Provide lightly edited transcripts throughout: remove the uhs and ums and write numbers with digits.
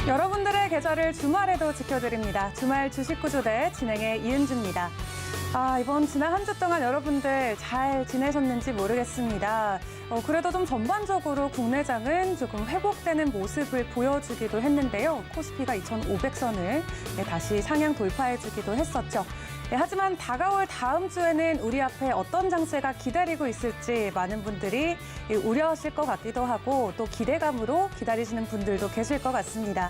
여러분들의 계좌를 주말에도 지켜드립니다. 주말 주식구조대 진행의 이은주입니다. 이번 지난 한 주 동안 여러분들 잘 지내셨는지 모르겠습니다. 그래도 좀 전반적으로 국내장은 조금 회복되는 모습을 보여주기도 했는데요. 코스피가 2,500선을 다시 상향 돌파해주기도 했었죠. 하지만 다가올 다음 주에는 우리 앞에 어떤 장세가 기다리고 있을지 많은 분들이 우려하실 것 같기도 하고 또 기대감으로 기다리시는 분들도 계실 것 같습니다.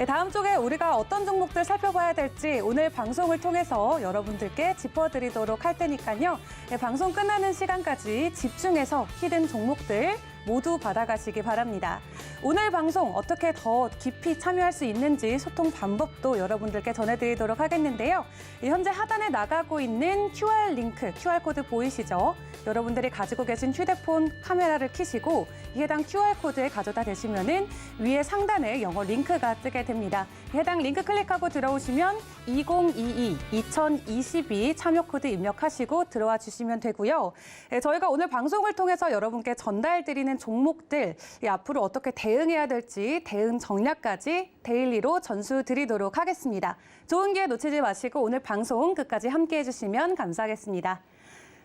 다음 주에 우리가 어떤 종목들 살펴봐야 될지 오늘 방송을 통해서 여러분들께 짚어드리도록 할 테니까요. 방송 끝나는 시간까지 집중해서 히든 종목들 모두 받아가시기 바랍니다. 오늘 방송 어떻게 더 깊이 참여할 수 있는지 소통 방법도 여러분들께 전해드리도록 하겠는데요. 현재 하단에 나가고 있는 QR 링크, QR코드 보이시죠? 여러분들이 가지고 계신 휴대폰 카메라를 켜시고 해당 QR코드에 가져다 대시면은 위에 상단에 영어 링크가 뜨게 됩니다. 해당 링크 클릭하고 들어오시면 2022 참여 코드 입력하시고 들어와 주시면 되고요. 저희가 오늘 방송을 통해서 여러분께 전달드리는 종목들 앞으로 어떻게 대응해야 될지 대응 전략까지 데일리로 전수 드리도록 하겠습니다. 좋은 기회 놓치지 마시고 오늘 방송 끝까지 함께해 주시면 감사하겠습니다.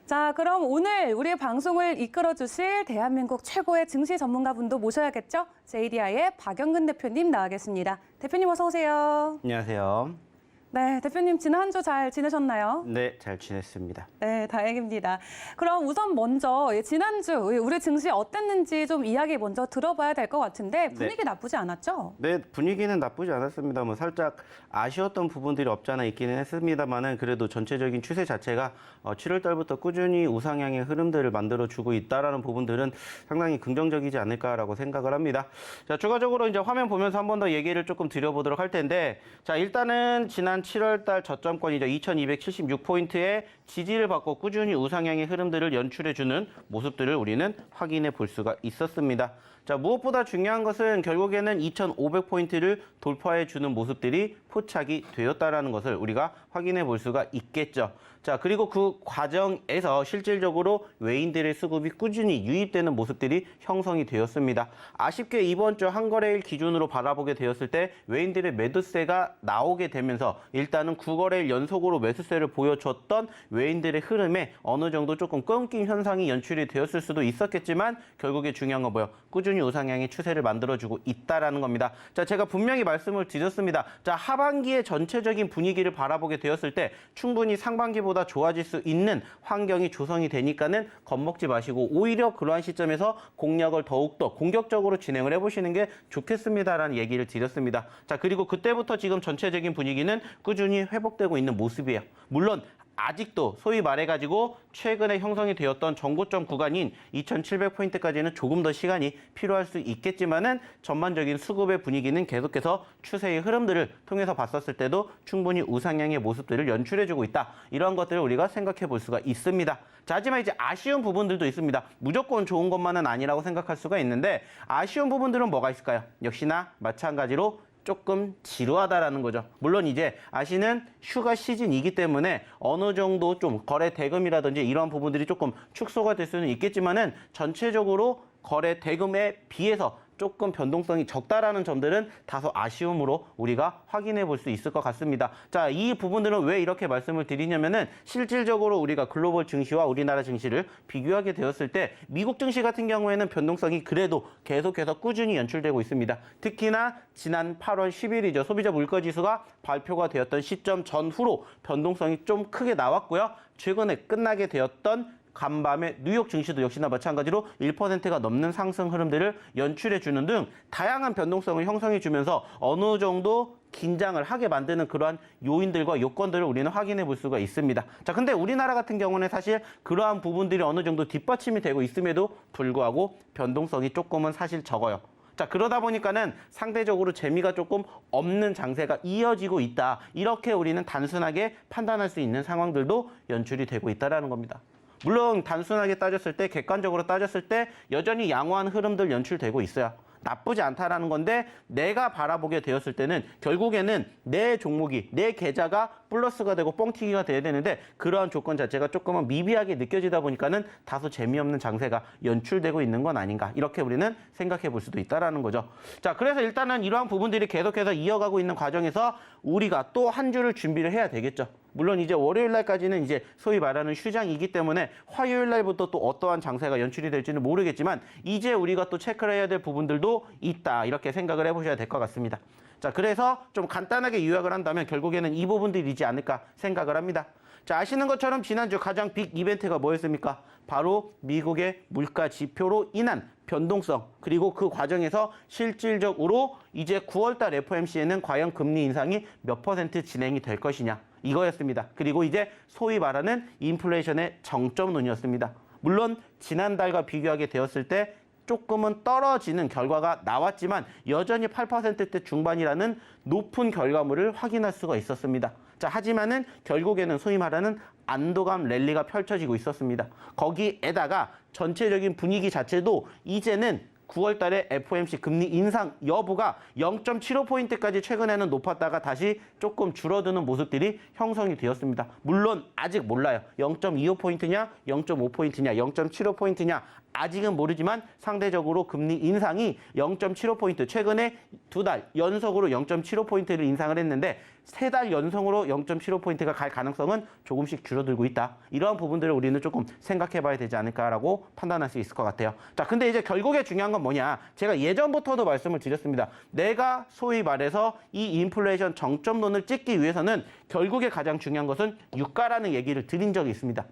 자, 그럼 오늘 우리의 방송을 이끌어 주실 대한민국 최고의 증시 전문가분도 모셔야겠죠? JDI의 박영근 대표님 나와 계십니다. 대표님 어서 오세요. 안녕하세요. 네, 대표님 지난 한 주 잘 지내셨나요? 네, 잘 지냈습니다. 네, 다행입니다. 그럼 우선 먼저 지난주 우리 증시 어땠는지 좀 이야기 먼저 들어봐야 될 것 같은데 분위기 나쁘지 않았죠? 네, 분위기는 나쁘지 않았습니다. 뭐 살짝 아쉬웠던 부분들이 없지 않아 있기는 했습니다만은 그래도 전체적인 추세 자체가 7월 달부터 꾸준히 우상향의 흐름들을 만들어주고 있다라는 부분들은 상당히 긍정적이지 않을까라고 생각을 합니다. 자, 추가적으로 이제 화면 보면서 한 번 더 얘기를 조금 드려보도록 할 텐데, 자, 일단은 지난 7월 달 저점권이죠. 2276포인트의 지지를 받고 꾸준히 우상향의 흐름들을 연출해주는 모습들을 우리는 확인해 볼 수가 있었습니다. 자, 무엇보다 중요한 것은 결국에는 2500포인트를 돌파해주는 모습들이 포착이 되었다는 것을 우리가 확인해 볼 수가 있겠죠. 자, 그리고 그 과정에서 실질적으로 외인들의 수급이 꾸준히 유입되는 모습들이 형성이 되었습니다. 아쉽게 이번 주 한 거래일 기준으로 바라보게 되었을 때 외인들의 매도세가 나오게 되면서 일단은 9거래일 연속으로 매수세를 보여줬던 외인들의 흐름에 어느 정도 조금 끊긴 현상이 연출이 되었을 수도 있었겠지만 결국에 중요한 건 뭐예요? 꾸준히 우상향의 추세를 만들어주고 있다라는 겁니다. 자, 제가 분명히 말씀을 드렸습니다. 자, 하반기의 전체적인 분위기를 바라보게 되었을 때 충분히 상반기보다 좋아질 수 있는 환경이 조성이 되니까는 겁먹지 마시고 오히려 그러한 시점에서 공략을 더욱더 공격적으로 진행을 해보시는 게 좋겠습니다라는 얘기를 드렸습니다. 자, 그리고 그때부터 지금 전체적인 분위기는 꾸준히 회복되고 있는 모습이에요. 물론 아직도 소위 말해가지고 최근에 형성이 되었던 전고점 구간인 2700포인트까지는 조금 더 시간이 필요할 수 있겠지만은 전반적인 수급의 분위기는 계속해서 추세의 흐름들을 통해서 봤었을 때도 충분히 우상향의 모습들을 연출해주고 있다. 이런 것들을 우리가 생각해 볼 수가 있습니다. 자, 하지만 이제 아쉬운 부분들도 있습니다. 무조건 좋은 것만은 아니라고 생각할 수가 있는데 아쉬운 부분들은 뭐가 있을까요? 역시나 마찬가지로 조금 지루하다라는 거죠. 물론 이제 아시는 휴가 시즌이기 때문에 어느 정도 좀 거래 대금이라든지 이런 부분들이 조금 축소가 될 수는 있겠지만은 전체적으로 거래 대금에 비해서 조금 변동성이 적다라는 점들은 다소 아쉬움으로 우리가 확인해 볼 수 있을 것 같습니다. 자, 이 부분들은 왜 이렇게 말씀을 드리냐면은 실질적으로 우리가 글로벌 증시와 우리나라 증시를 비교하게 되었을 때 미국 증시 같은 경우에는 변동성이 그래도 계속해서 꾸준히 연출되고 있습니다. 특히나 지난 8월 10일이죠. 소비자 물가지수가 발표가 되었던 시점 전후로 변동성이 좀 크게 나왔고요. 최근에 끝나게 되었던 간밤에 뉴욕 증시도 역시나 마찬가지로 1%가 넘는 상승 흐름들을 연출해주는 등 다양한 변동성을 형성해주면서 어느 정도 긴장을 하게 만드는 그러한 요인들과 요건들을 우리는 확인해 볼 수가 있습니다. 자, 근데 우리나라 같은 경우는 사실 그러한 부분들이 어느 정도 뒷받침이 되고 있음에도 불구하고 변동성이 조금은 사실 적어요. 자, 그러다 보니까는 상대적으로 재미가 조금 없는 장세가 이어지고 있다. 이렇게 우리는 단순하게 판단할 수 있는 상황들도 연출이 되고 있다는 겁니다. 물론 단순하게 따졌을 때 객관적으로 따졌을 때 여전히 양호한 흐름들 연출되고 있어요. 나쁘지 않다라는 건데 내가 바라보게 되었을 때는 결국에는 내 종목이 내 계좌가 플러스가 되고 뻥튀기가 돼야 되는데 그러한 조건 자체가 조금은 미비하게 느껴지다 보니까는 다소 재미없는 장세가 연출되고 있는 건 아닌가 이렇게 우리는 생각해 볼 수도 있다라는 거죠. 자, 그래서 일단은 이러한 부분들이 계속해서 이어가고 있는 과정에서 우리가 또 한 주를 준비를 해야 되겠죠. 물론 이제 월요일 날까지는 이제 소위 말하는 휴장이기 때문에 화요일 날부터 또 어떠한 장세가 연출이 될지는 모르겠지만 이제 우리가 또 체크를 해야 될 부분들도 있다 이렇게 생각을 해보셔야 될 것 같습니다. 자, 그래서 좀 간단하게 요약을 한다면 결국에는 이 부분들이지 않을까 생각을 합니다. 자, 아시는 것처럼 지난주 가장 빅 이벤트가 뭐였습니까? 바로 미국의 물가 지표로 인한 변동성 그리고 그 과정에서 실질적으로 이제 9월달 FOMC에는 과연 금리 인상이 몇 % 진행이 될 것이냐 이거였습니다. 그리고 이제 소위 말하는 인플레이션의 정점론이었습니다. 물론 지난달과 비교하게 되었을 때 조금은 떨어지는 결과가 나왔지만 여전히 8%대 중반이라는 높은 결과물을 확인할 수가 있었습니다. 자, 하지만은 결국에는 소위 말하는 안도감 랠리가 펼쳐지고 있었습니다. 거기에다가 전체적인 분위기 자체도 이제는 9월 달에 FOMC 금리 인상 여부가 0.75포인트까지 최근에는 높았다가 다시 조금 줄어드는 모습들이 형성이 되었습니다. 물론 아직 몰라요. 0.25포인트냐, 0.5포인트냐, 0.75포인트냐 아직은 모르지만 상대적으로 금리 인상이 0.75포인트 최근에 2달 연속으로 0.75포인트를 인상을 했는데 3달 연속으로 0.75포인트가 갈 가능성은 조금씩 줄어들고 있다. 이러한 부분들을 우리는 조금 생각해 봐야 되지 않을까라고 판단할 수 있을 것 같아요. 자, 근데 이제 결국에 중요한 건 뭐냐? 제가 예전부터도 말씀을 드렸습니다. 내가 소위 말해서 이 인플레이션 정점론을 찍기 위해서는 결국에 가장 중요한 것은 유가라는 얘기를 드린 적이 있습니다.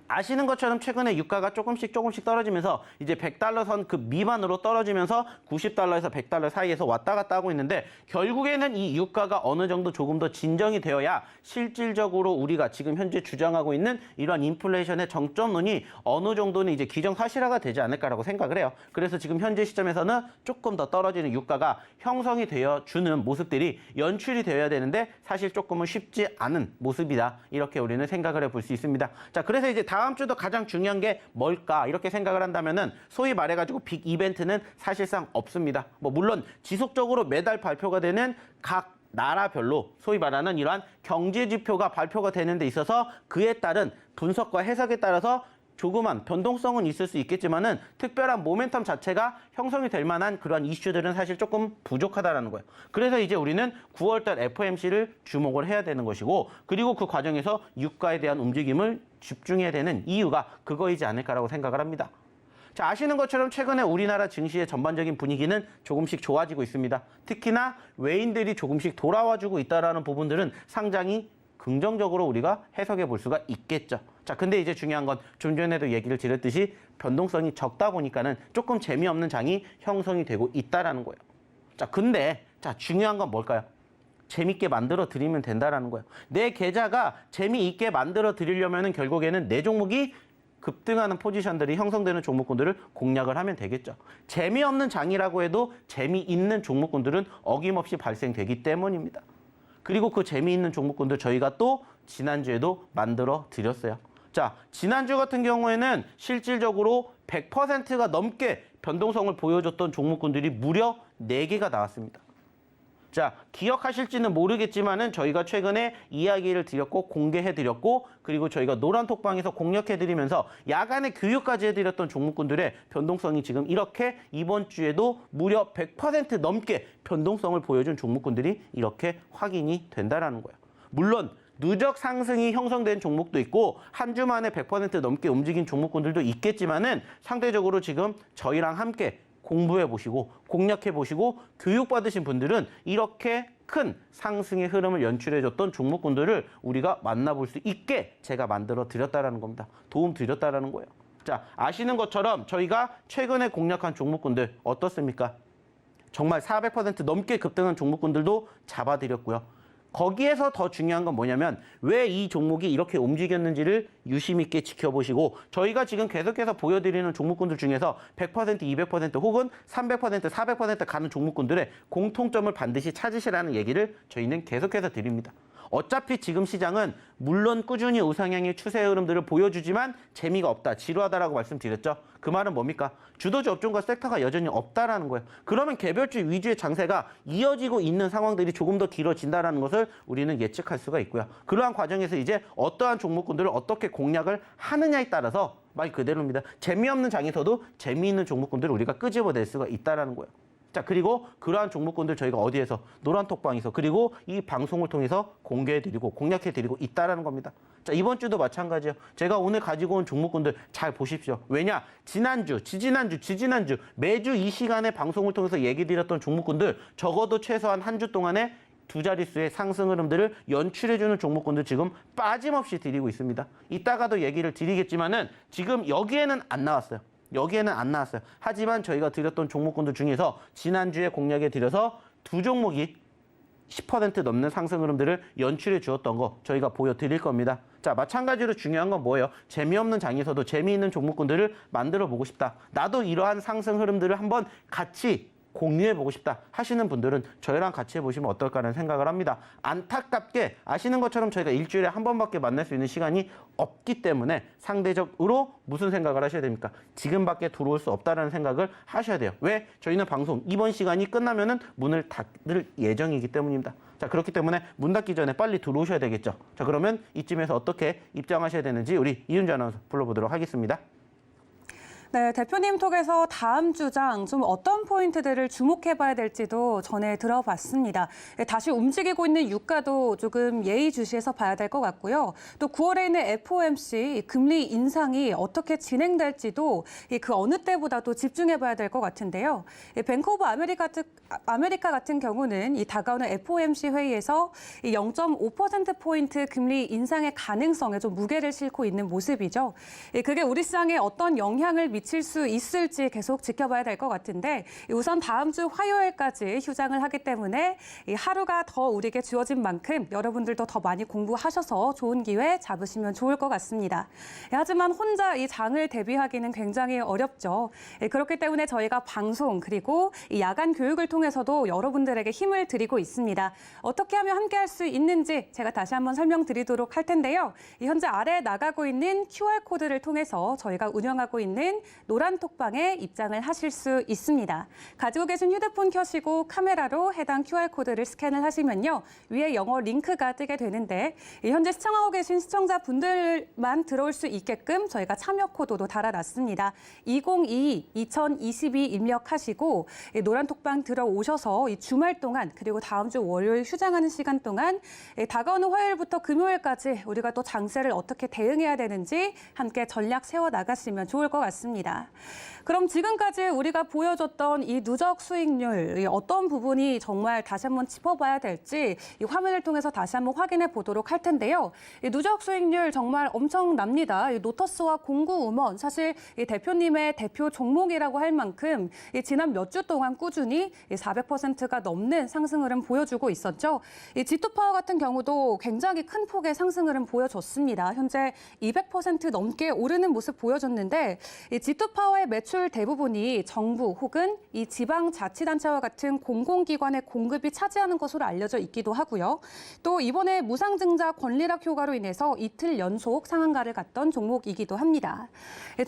아시는 것처럼 최근에 유가가 조금씩 떨어지면서 이제 100달러 선 그 미만으로 떨어지면서 90달러에서 100달러 사이에서 왔다 갔다 하고 있는데 결국에는 이 유가가 어느 정도 조금 더 진정이 되어야 실질적으로 우리가 지금 현재 주장하고 있는 이러한 인플레이션의 정점론이 어느 정도는 이제 기정사실화가 되지 않을까라고 생각을 해요. 그래서 지금 현재 시점에서는 조금 더 떨어지는 유가가 형성이 되어 주는 모습들이 연출이 되어야 되는데 사실 조금은 쉽지 않은 모습이다. 이렇게 우리는 생각을 해볼 수 있습니다. 자, 그래서 이제 다음 주도 가장 중요한 게 뭘까 이렇게 생각을 한다면은 소위 말해가지고 빅 이벤트는 사실상 없습니다. 뭐 물론 지속적으로 매달 발표가 되는 각 나라별로 소위 말하는 이러한 경제 지표가 발표가 되는 데 있어서 그에 따른 분석과 해석에 따라서 조그만 변동성은 있을 수 있겠지만은 특별한 모멘텀 자체가 형성이 될 만한 그러한 이슈들은 사실 조금 부족하다라는 거예요. 그래서 이제 우리는 9월달 FOMC를 주목을 해야 되는 것이고 그리고 그 과정에서 유가에 대한 움직임을 집중해야 되는 이유가 그거이지 않을까라고 생각을 합니다. 자, 아시는 것처럼 최근에 우리나라 증시의 전반적인 분위기는 조금씩 좋아지고 있습니다. 특히나 외인들이 조금씩 돌아와주고 있다는 부분들은 상당히 긍정적으로 우리가 해석해 볼 수가 있겠죠. 자, 근데 이제 중요한 건 좀 전에도 얘기를 드렸듯이 변동성이 적다 보니까는 조금 재미없는 장이 형성이 되고 있다라는 거예요. 자, 근데 중요한 건 뭘까요? 재밌게 만들어 드리면 된다라는 거예요. 내 계좌가 재미있게 만들어 드리려면은 결국에는 내 종목이 급등하는 포지션들이 형성되는 종목군들을 공략을 하면 되겠죠. 재미없는 장이라고 해도 재미있는 종목군들은 어김없이 발생되기 때문입니다. 그리고 그 재미있는 종목군들 저희가 또 지난주에도 만들어 드렸어요. 자, 지난주 같은 경우에는 실질적으로 100%가 넘게 변동성을 보여줬던 종목군들이 무려 4개가 나왔습니다. 자, 기억하실지는 모르겠지만은 저희가 최근에 이야기를 드렸고 공개해드렸고 그리고 저희가 노란톡방에서 공략해드리면서 야간에 교육까지 해드렸던 종목군들의 변동성이 지금 이렇게 이번 주에도 무려 100% 넘게 변동성을 보여준 종목군들이 이렇게 확인이 된다라는 거예요. 물론 누적 상승이 형성된 종목도 있고 한 주 만에 100% 넘게 움직인 종목군들도 있겠지만은 상대적으로 지금 저희랑 함께 공부해보시고 공략해보시고 교육받으신 분들은 이렇게 큰 상승의 흐름을 연출해줬던 종목군들을 우리가 만나볼 수 있게 제가 만들어 드렸다는 겁니다. 도움 드렸다는 거예요. 자, 아시는 것처럼 저희가 최근에 공략한 종목군들 어떻습니까? 정말 400% 넘게 급등한 종목군들도 잡아드렸고요. 거기에서 더 중요한 건 뭐냐면 왜 이 종목이 이렇게 움직였는지를 유심 있게 지켜보시고 저희가 지금 계속해서 보여드리는 종목군들 중에서 100%, 200% 혹은 300%, 400% 가는 종목군들의 공통점을 반드시 찾으시라는 얘기를 저희는 계속해서 드립니다. 어차피 지금 시장은 물론 꾸준히 우상향의 추세 흐름들을 보여주지만 재미가 없다, 지루하다라고 말씀드렸죠. 그 말은 뭡니까? 주도주 업종과 섹터가 여전히 없다라는 거예요. 그러면 개별주 위주의 장세가 이어지고 있는 상황들이 조금 더 길어진다라는 것을 우리는 예측할 수가 있고요. 그러한 과정에서 이제 어떠한 종목군들을 어떻게 공략을 하느냐에 따라서 말 그대로입니다. 재미없는 장에서도 재미있는 종목군들을 우리가 끄집어낼 수가 있다라는 거예요. 자, 그리고 그러한 종목군들 저희가 어디에서 노란톡방에서 그리고 이 방송을 통해서 공개해드리고 공략해드리고 있다라는 겁니다. 자, 이번 주도 마찬가지예요. 제가 오늘 가지고 온 종목군들 잘 보십시오. 왜냐? 지난주, 지지난주 매주 이 시간에 방송을 통해서 얘기 드렸던 종목군들 적어도 최소한 한 주 동안에 두 자릿수의 상승 흐름들을 연출해주는 종목군들 지금 빠짐없이 드리고 있습니다. 이따가도 얘기를 드리겠지만은 지금 여기에는 안 나왔어요. 하지만 저희가 드렸던 종목군들 중에서 지난주에 공략해 드려서 두 종목이 10% 넘는 상승 흐름들을 연출해 주었던 거 저희가 보여드릴 겁니다. 자, 마찬가지로 중요한 건 뭐예요? 재미없는 장에서도 재미있는 종목군들을 만들어 보고 싶다. 나도 이러한 상승 흐름들을 한번 같이 공유해보고 싶다 하시는 분들은 저희랑 같이 해보시면 어떨까라는 생각을 합니다. 안타깝게 아시는 것처럼 저희가 일주일에 한 번밖에 만날 수 있는 시간이 없기 때문에 상대적으로 무슨 생각을 하셔야 됩니까? 지금밖에 들어올 수 없다는 생각을 하셔야 돼요. 왜? 저희는 방송 이번 시간이 끝나면은 문을 닫을 예정이기 때문입니다. 자, 그렇기 때문에 문 닫기 전에 빨리 들어오셔야 되겠죠. 자, 그러면 이쯤에서 어떻게 입장하셔야 되는지 우리 이윤주 아나운서 불러보도록 하겠습니다. 네, 대표님 톡에서 다음 주장 좀 어떤 포인트들을 주목해봐야 될지도 전해 들어봤습니다. 다시 움직이고 있는 유가도 조금 예의주시해서 봐야 될 것 같고요. 또 9월에 있는 FOMC 금리 인상이 어떻게 진행될지도 그 어느 때보다도 집중해봐야 될 것 같은데요. 뱅크 오브 아메리카 같은 경우는 이 다가오는 FOMC 회의에서 0.5%포인트 금리 인상의 가능성에 좀 무게를 싣고 있는 모습이죠. 그게 우리 시장에 어떤 영향을 미칠 수 있을지 계속 지켜봐야 될 것 같은데 우선 다음 주 화요일까지 휴장을 하기 때문에 하루가 더 우리에게 주어진 만큼 여러분들도 더 많이 공부하셔서 좋은 기회 잡으시면 좋을 것 같습니다. 하지만 혼자 이 장을 대비하기는 굉장히 어렵죠. 그렇기 때문에 저희가 방송 그리고 이 야간 교육을 통해서도 여러분들에게 힘을 드리고 있습니다. 어떻게 하면 함께할 수 있는지 제가 다시 한번 설명드리도록 할 텐데요. 현재 아래에 나가고 있는 QR코드를 통해서 저희가 운영하고 있는 노란 톡방에 입장을 하실 수 있습니다. 가지고 계신 휴대폰 켜시고 카메라로 해당 QR코드를 스캔을 하시면요. 위에 영어 링크가 뜨게 되는데 현재 시청하고 계신 시청자분들만 들어올 수 있게끔 저희가 참여 코드도 달아놨습니다. 2022 입력하시고 노란 톡방 들어오셔서 이 주말 동안 그리고 다음 주 월요일 휴장하는 시간 동안 다가오는 화요일부터 금요일까지 우리가 또 장세를 어떻게 대응해야 되는지 함께 전략 세워나가시면 좋을 것 같습니다. 그럼 지금까지 우리가 보여줬던 이 누적 수익률 어떤 부분이 정말 다시 한번 짚어봐야 될지 이 화면을 통해서 다시 한번 확인해 보도록 할 텐데요. 이 누적 수익률 정말 엄청납니다. 이 노터스와 공구음원 사실 이 대표님의 대표 종목이라고 할 만큼 이 지난 몇 주 동안 꾸준히 400%가 넘는 상승 흐름 보여주고 있었죠. 이 G2파워 같은 경우도 굉장히 큰 폭의 상승 흐름 보여줬습니다. 현재 200% 넘게 오르는 모습 보여줬는데 이 G2파워의 매출 대부분이 정부 혹은 이 지방자치단체와 같은 공공기관의 공급이 차지하는 것으로 알려져 있기도 하고요. 또 이번에 무상증자 권리락 효과로 인해서 이틀 연속 상한가를 갔던 종목이기도 합니다.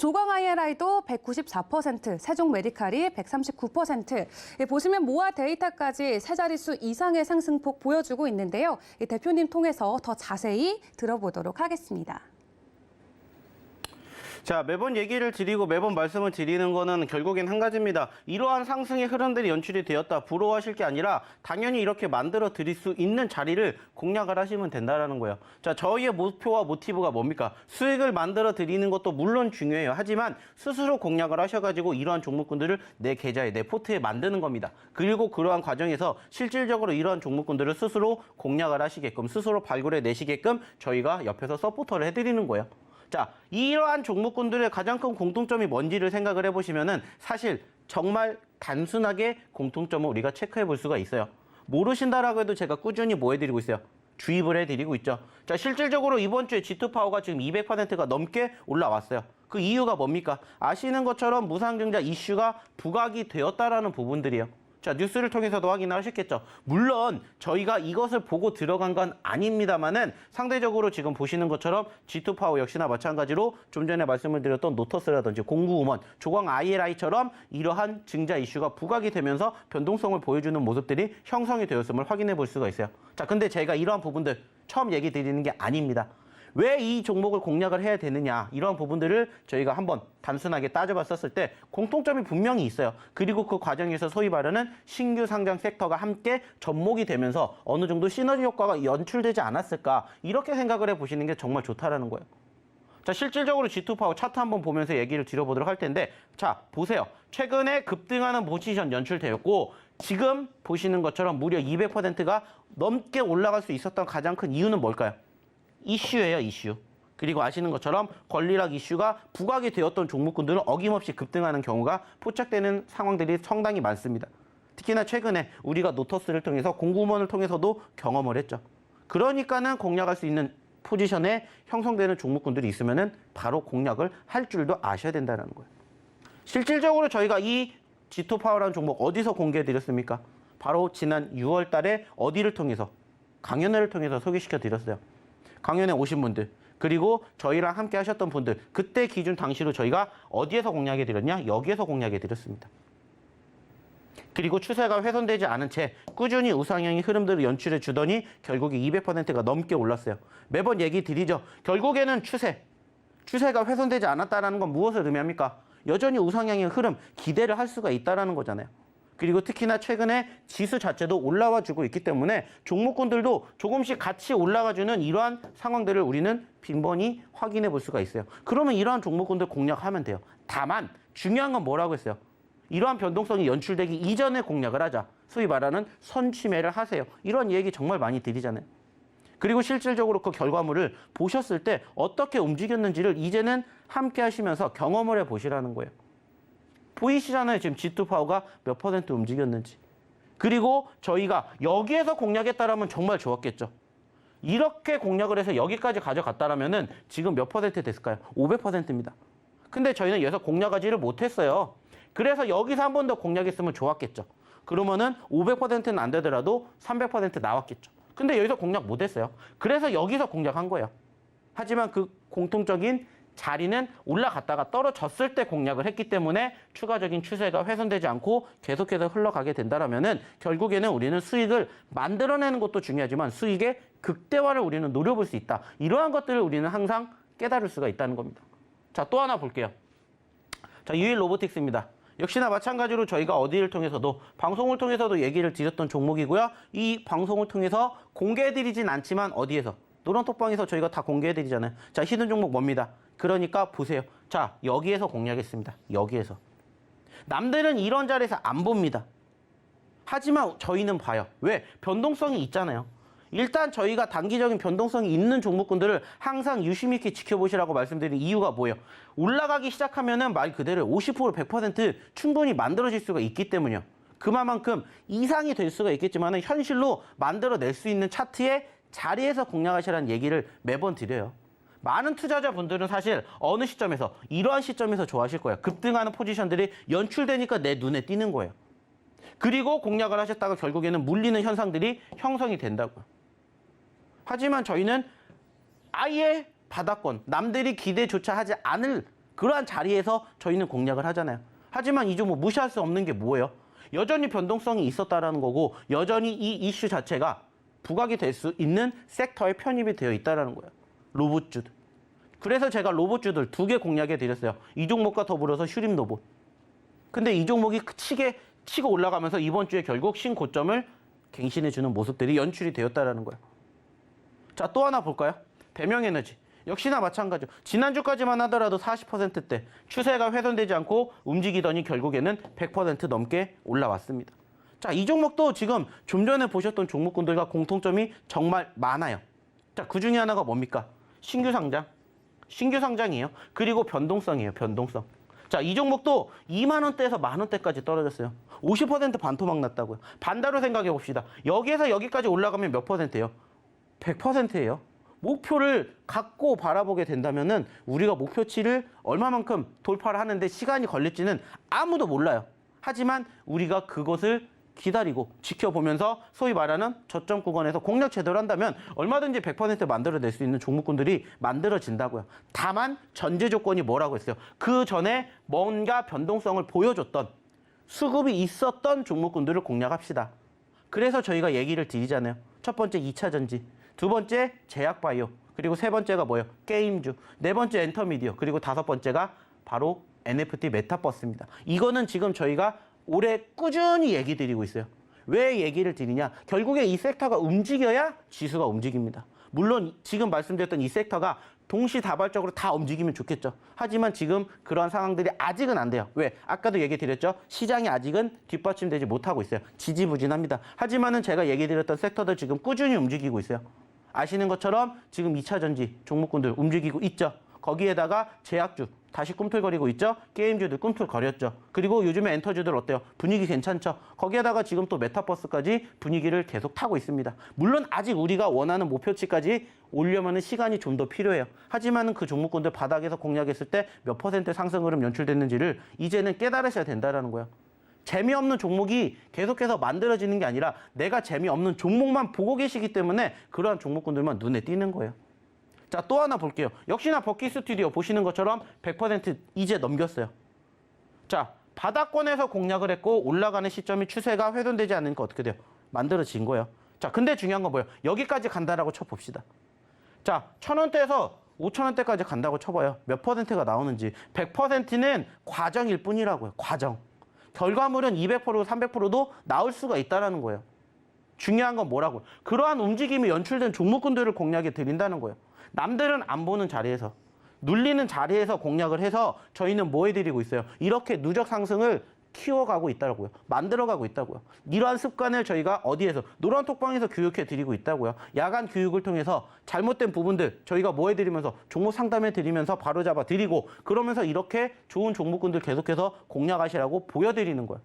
조광 IRI도 194%, 세종 메디칼이 139%. 보시면 모아 데이터까지 세 자릿수 이상의 상승폭 보여주고 있는데요. 대표님 통해서 더 자세히 들어보도록 하겠습니다. 자, 매번 얘기를 드리고 매번 말씀을 드리는 거는 결국엔 한 가지입니다. 이러한 상승의 흐름들이 연출이 되었다. 부러워하실 게 아니라 당연히 이렇게 만들어 드릴 수 있는 자리를 공략을 하시면 된다는 거예요. 자, 저희의 목표와 모티브가 뭡니까? 수익을 만들어 드리는 것도 물론 중요해요. 하지만 스스로 공략을 하셔가지고 이러한 종목군들을 내 계좌에, 내 포트에 만드는 겁니다. 그리고 그러한 과정에서 실질적으로 이러한 종목군들을 스스로 공략을 하시게끔, 스스로 발굴해 내시게끔 저희가 옆에서 서포터를 해드리는 거예요. 자, 이러한 종목군들의 가장 큰 공통점이 뭔지를 생각을 해보시면은 사실 정말 단순하게 공통점을 우리가 체크해 볼 수가 있어요. 모르신다라고 해도 제가 꾸준히 뭐 해드리고 있어요? 주입을 해드리고 있죠. 자, 실질적으로 이번 주에 G2파워가 지금 200%가 넘게 올라왔어요. 그 이유가 뭡니까? 아시는 것처럼 무상증자 이슈가 부각이 되었다라는 부분들이에요. 자, 뉴스를 통해서도 확인을 하셨겠죠. 물론 저희가 이것을 보고 들어간 건 아닙니다만은 상대적으로 지금 보시는 것처럼 G2파워 역시나 마찬가지로 좀 전에 말씀을 드렸던 노터스라든지 공구음원, 조광 ILI처럼 이러한 증자 이슈가 부각이 되면서 변동성을 보여주는 모습들이 형성이 되었음을 확인해 볼 수가 있어요. 자, 근데 제가 이러한 부분들 처음 얘기 드리는 게 아닙니다. 왜 이 종목을 공략을 해야 되느냐, 이런 부분들을 저희가 한번 단순하게 따져봤었을 때 공통점이 분명히 있어요. 그리고 그 과정에서 소위 말하는 신규 상장 섹터가 함께 접목이 되면서 어느 정도 시너지 효과가 연출되지 않았을까, 이렇게 생각을 해보시는 게 정말 좋다라는 거예요. 자, 실질적으로 G2파워 차트 한번 보면서 얘기를 드려보도록 할 텐데, 자, 보세요. 최근에 급등하는 포지션 연출되었고, 지금 보시는 것처럼 무려 200%가 넘게 올라갈 수 있었던 가장 큰 이유는 뭘까요? 이슈예요, 이슈. 그리고 아시는 것처럼 권리락 이슈가 부각이 되었던 종목군들은 어김없이 급등하는 경우가 포착되는 상황들이 상당히 많습니다. 특히나 최근에 우리가 노터스를 통해서 공구먼을 통해서도 경험을 했죠. 그러니까는 공략할 수 있는 포지션에 형성되는 종목군들이 있으면은 바로 공략을 할 줄도 아셔야 된다는 거예요. 실질적으로 저희가 이 G2파워라는 종목 어디서 공개해 드렸습니까? 바로 지난 6월 달에 어디를 통해서, 강연회를 통해서 소개시켜 드렸어요. 강연회 오신 분들, 그리고 저희랑 함께 하셨던 분들, 그때 기준 당시로 저희가 어디에서 공략해 드렸냐? 여기에서 공략해 드렸습니다. 그리고 추세가 훼손되지 않은 채 꾸준히 우상향의 흐름들을 연출해 주더니 결국에 200%가 넘게 올랐어요. 매번 얘기 드리죠. 결국에는 추세가 훼손되지 않았다는 건 무엇을 의미합니까? 여전히 우상향의 흐름 기대를 할 수가 있다는 거잖아요. 그리고 특히나 최근에 지수 자체도 올라와 주고 있기 때문에 종목군들도 조금씩 같이 올라가주는 이러한 상황들을 우리는 빈번히 확인해 볼 수가 있어요. 그러면 이러한 종목군들 공략하면 돼요. 다만 중요한 건 뭐라고 했어요? 이러한 변동성이 연출되기 이전에 공략을 하자. 소위 말하는 선취매를 하세요. 이런 얘기 정말 많이 드리잖아요. 그리고 실질적으로 그 결과물을 보셨을 때 어떻게 움직였는지를 이제는 함께 하시면서 경험을 해보시라는 거예요. 보이시잖아요. 지금 G2파워가 몇 퍼센트 움직였는지. 그리고 저희가 여기에서 공략했다라면 정말 좋았겠죠. 이렇게 공략을 해서 여기까지 가져갔다라면은 지금 몇 퍼센트 됐을까요? 500%입니다. 근데 저희는 여기서 공략하지를 못했어요. 그래서 여기서 한 번 더 공략했으면 좋았겠죠. 그러면은 500%는 안 되더라도 300% 나왔겠죠. 근데 여기서 공략 못했어요. 그래서 여기서 공략한 거예요. 하지만 그 공통적인 자리는 올라갔다가 떨어졌을 때 공략을 했기 때문에 추가적인 추세가 훼손되지 않고 계속해서 흘러가게 된다면은 결국에는 우리는 수익을 만들어내는 것도 중요하지만 수익의 극대화를 우리는 노려볼 수 있다. 이러한 것들을 우리는 항상 깨달을 수가 있다는 겁니다. 자, 또 하나 볼게요. 자, 유일 로보틱스입니다. 역시나 마찬가지로 저희가 어디를 통해서도 방송을 통해서도 얘기를 드렸던 종목이고요. 이 방송을 통해서 공개해드리진 않지만 어디에서? 노란톡방에서 저희가 다 공개해드리잖아요. 자, 히든 종목 뭡니다? 그러니까 보세요. 자, 여기에서 공략했습니다. 여기에서. 남들은 이런 자리에서 안 봅니다. 하지만 저희는 봐요. 왜? 변동성이 있잖아요. 일단 저희가 단기적인 변동성이 있는 종목군들을 항상 유심히 있게 지켜보시라고 말씀드린 이유가 뭐예요? 올라가기 시작하면은 말 그대로 50% 100% 충분히 만들어질 수가 있기 때문이요. 그만큼 이상이 될 수가 있겠지만 현실로 만들어낼 수 있는 차트의 자리에서 공략하시라는 얘기를 매번 드려요. 많은 투자자분들은 사실 어느 시점에서, 이러한 시점에서 좋아하실 거예요. 급등하는 포지션들이 연출되니까 내 눈에 띄는 거예요. 그리고 공략을 하셨다가 결국에는 물리는 현상들이 형성이 된다고요. 하지만 저희는 아예 바닥권, 남들이 기대조차 하지 않을 그러한 자리에서 저희는 공략을 하잖아요. 하지만 이 종목 무시할 수 없는 게 뭐예요? 여전히 변동성이 있었다라는 거고 여전히 이 이슈 자체가 부각이 될 수 있는 섹터에 편입이 되어 있다는 거예요. 로봇주들. 그래서 제가 로봇주들 2개 공략해 드렸어요. 이 종목과 더불어서 슈림 로봇. 근데 이 종목이 치고 올라가면서 이번 주에 결국 신고점을 갱신해주는 모습들이 연출이 되었다는 거예요. 자, 또 하나 볼까요? 대명에너지. 역시나 마찬가지죠. 지난주까지만 하더라도 40%대 추세가 훼손되지 않고 움직이더니 결국에는 100% 넘게 올라왔습니다. 자, 이 종목도 지금 좀 전에 보셨던 종목군들과 공통점이 정말 많아요. 자, 그 중에 하나가 뭡니까? 신규 상장. 신규 상장이에요. 그리고 변동성이에요. 변동성. 자, 이 종목도 2만 원대에서 만 원대까지 떨어졌어요. 50% 반토막 났다고요. 반대로 생각해 봅시다. 여기에서 여기까지 올라가면 몇 퍼센트예요? 100%예요. 목표를 갖고 바라보게 된다면은 우리가 목표치를 얼마만큼 돌파를 하는데 시간이 걸릴지는 아무도 몰라요. 하지만 우리가 그것을 기다리고 지켜보면서 소위 말하는 저점 구간에서 공략 제대로 한다면 얼마든지 100% 만들어낼 수 있는 종목군들이 만들어진다고요. 다만 전제 조건이 뭐라고 했어요? 그 전에 뭔가 변동성을 보여줬던 수급이 있었던 종목군들을 공략합시다. 그래서 저희가 얘기를 드리잖아요. 첫 번째 2차 전지, 두 번째 제약바이오, 그리고 세 번째가 뭐예요? 게임주, 네 번째 엔터미디어, 그리고 다섯 번째가 바로 NFT 메타버스입니다. 이거는 지금 저희가 올해 꾸준히 얘기 드리고 있어요. 왜 얘기를 드리냐? 결국에 이 섹터가 움직여야 지수가 움직입니다. 물론 지금 말씀드렸던 이 섹터가 동시다발적으로 다 움직이면 좋겠죠. 하지만 지금 그런 상황들이 아직은 안 돼요. 왜? 아까도 얘기 드렸죠. 시장이 아직은 뒷받침되지 못하고 있어요. 지지부진합니다. 하지만은 제가 얘기 드렸던 섹터들 지금 꾸준히 움직이고 있어요. 아시는 것처럼 지금 2차 전지 종목군들 움직이고 있죠. 거기에다가 제약주 다시 꿈틀거리고 있죠. 게임주들 꿈틀거렸죠. 그리고 요즘에 엔터주들 어때요? 분위기 괜찮죠. 거기에다가 지금 또 메타버스까지 분위기를 계속 타고 있습니다. 물론 아직 우리가 원하는 목표치까지 오려면 시간이 좀 더 필요해요. 하지만 그 종목군들 바닥에서 공략했을 때 몇 퍼센트 상승 흐름 연출됐는지를 이제는 깨달으셔야 된다는 거예요. 재미없는 종목이 계속해서 만들어지는 게 아니라 내가 재미없는 종목만 보고 계시기 때문에 그러한 종목군들만 눈에 띄는 거예요. 자, 또 하나 볼게요. 역시나 버킷 스튜디오 보시는 것처럼 100% 이제 넘겼어요. 자, 바닥권에서 공략을 했고 올라가는 시점이 추세가 훼손되지 않으니까 어떻게 돼요? 만들어진 거예요. 자, 근데 중요한 건 뭐예요? 여기까지 간다라고 쳐봅시다. 자, 1,000원대에서 5,000원대까지 간다고 쳐봐요. 몇 퍼센트가 나오는지. 100%는 과정일 뿐이라고요. 과정. 결과물은 200%, 300%도 나올 수가 있다는 거예요. 중요한 건 뭐라고요? 그러한 움직임이 연출된 종목군들을 공략해 드린다는 거예요. 남들은 안 보는 자리에서, 눌리는 자리에서 공략을 해서 저희는 뭐 해드리고 있어요? 이렇게 누적 상승을 키워가고 있다고요. 만들어가고 있다고요. 이러한 습관을 저희가 어디에서? 노란톡방에서 교육해 드리고 있다고요. 야간 교육을 통해서 잘못된 부분들 저희가 뭐 해드리면서 종목 상담해 드리면서 바로잡아 드리고 그러면서 이렇게 좋은 종목군들 계속해서 공략하시라고 보여드리는 거예요.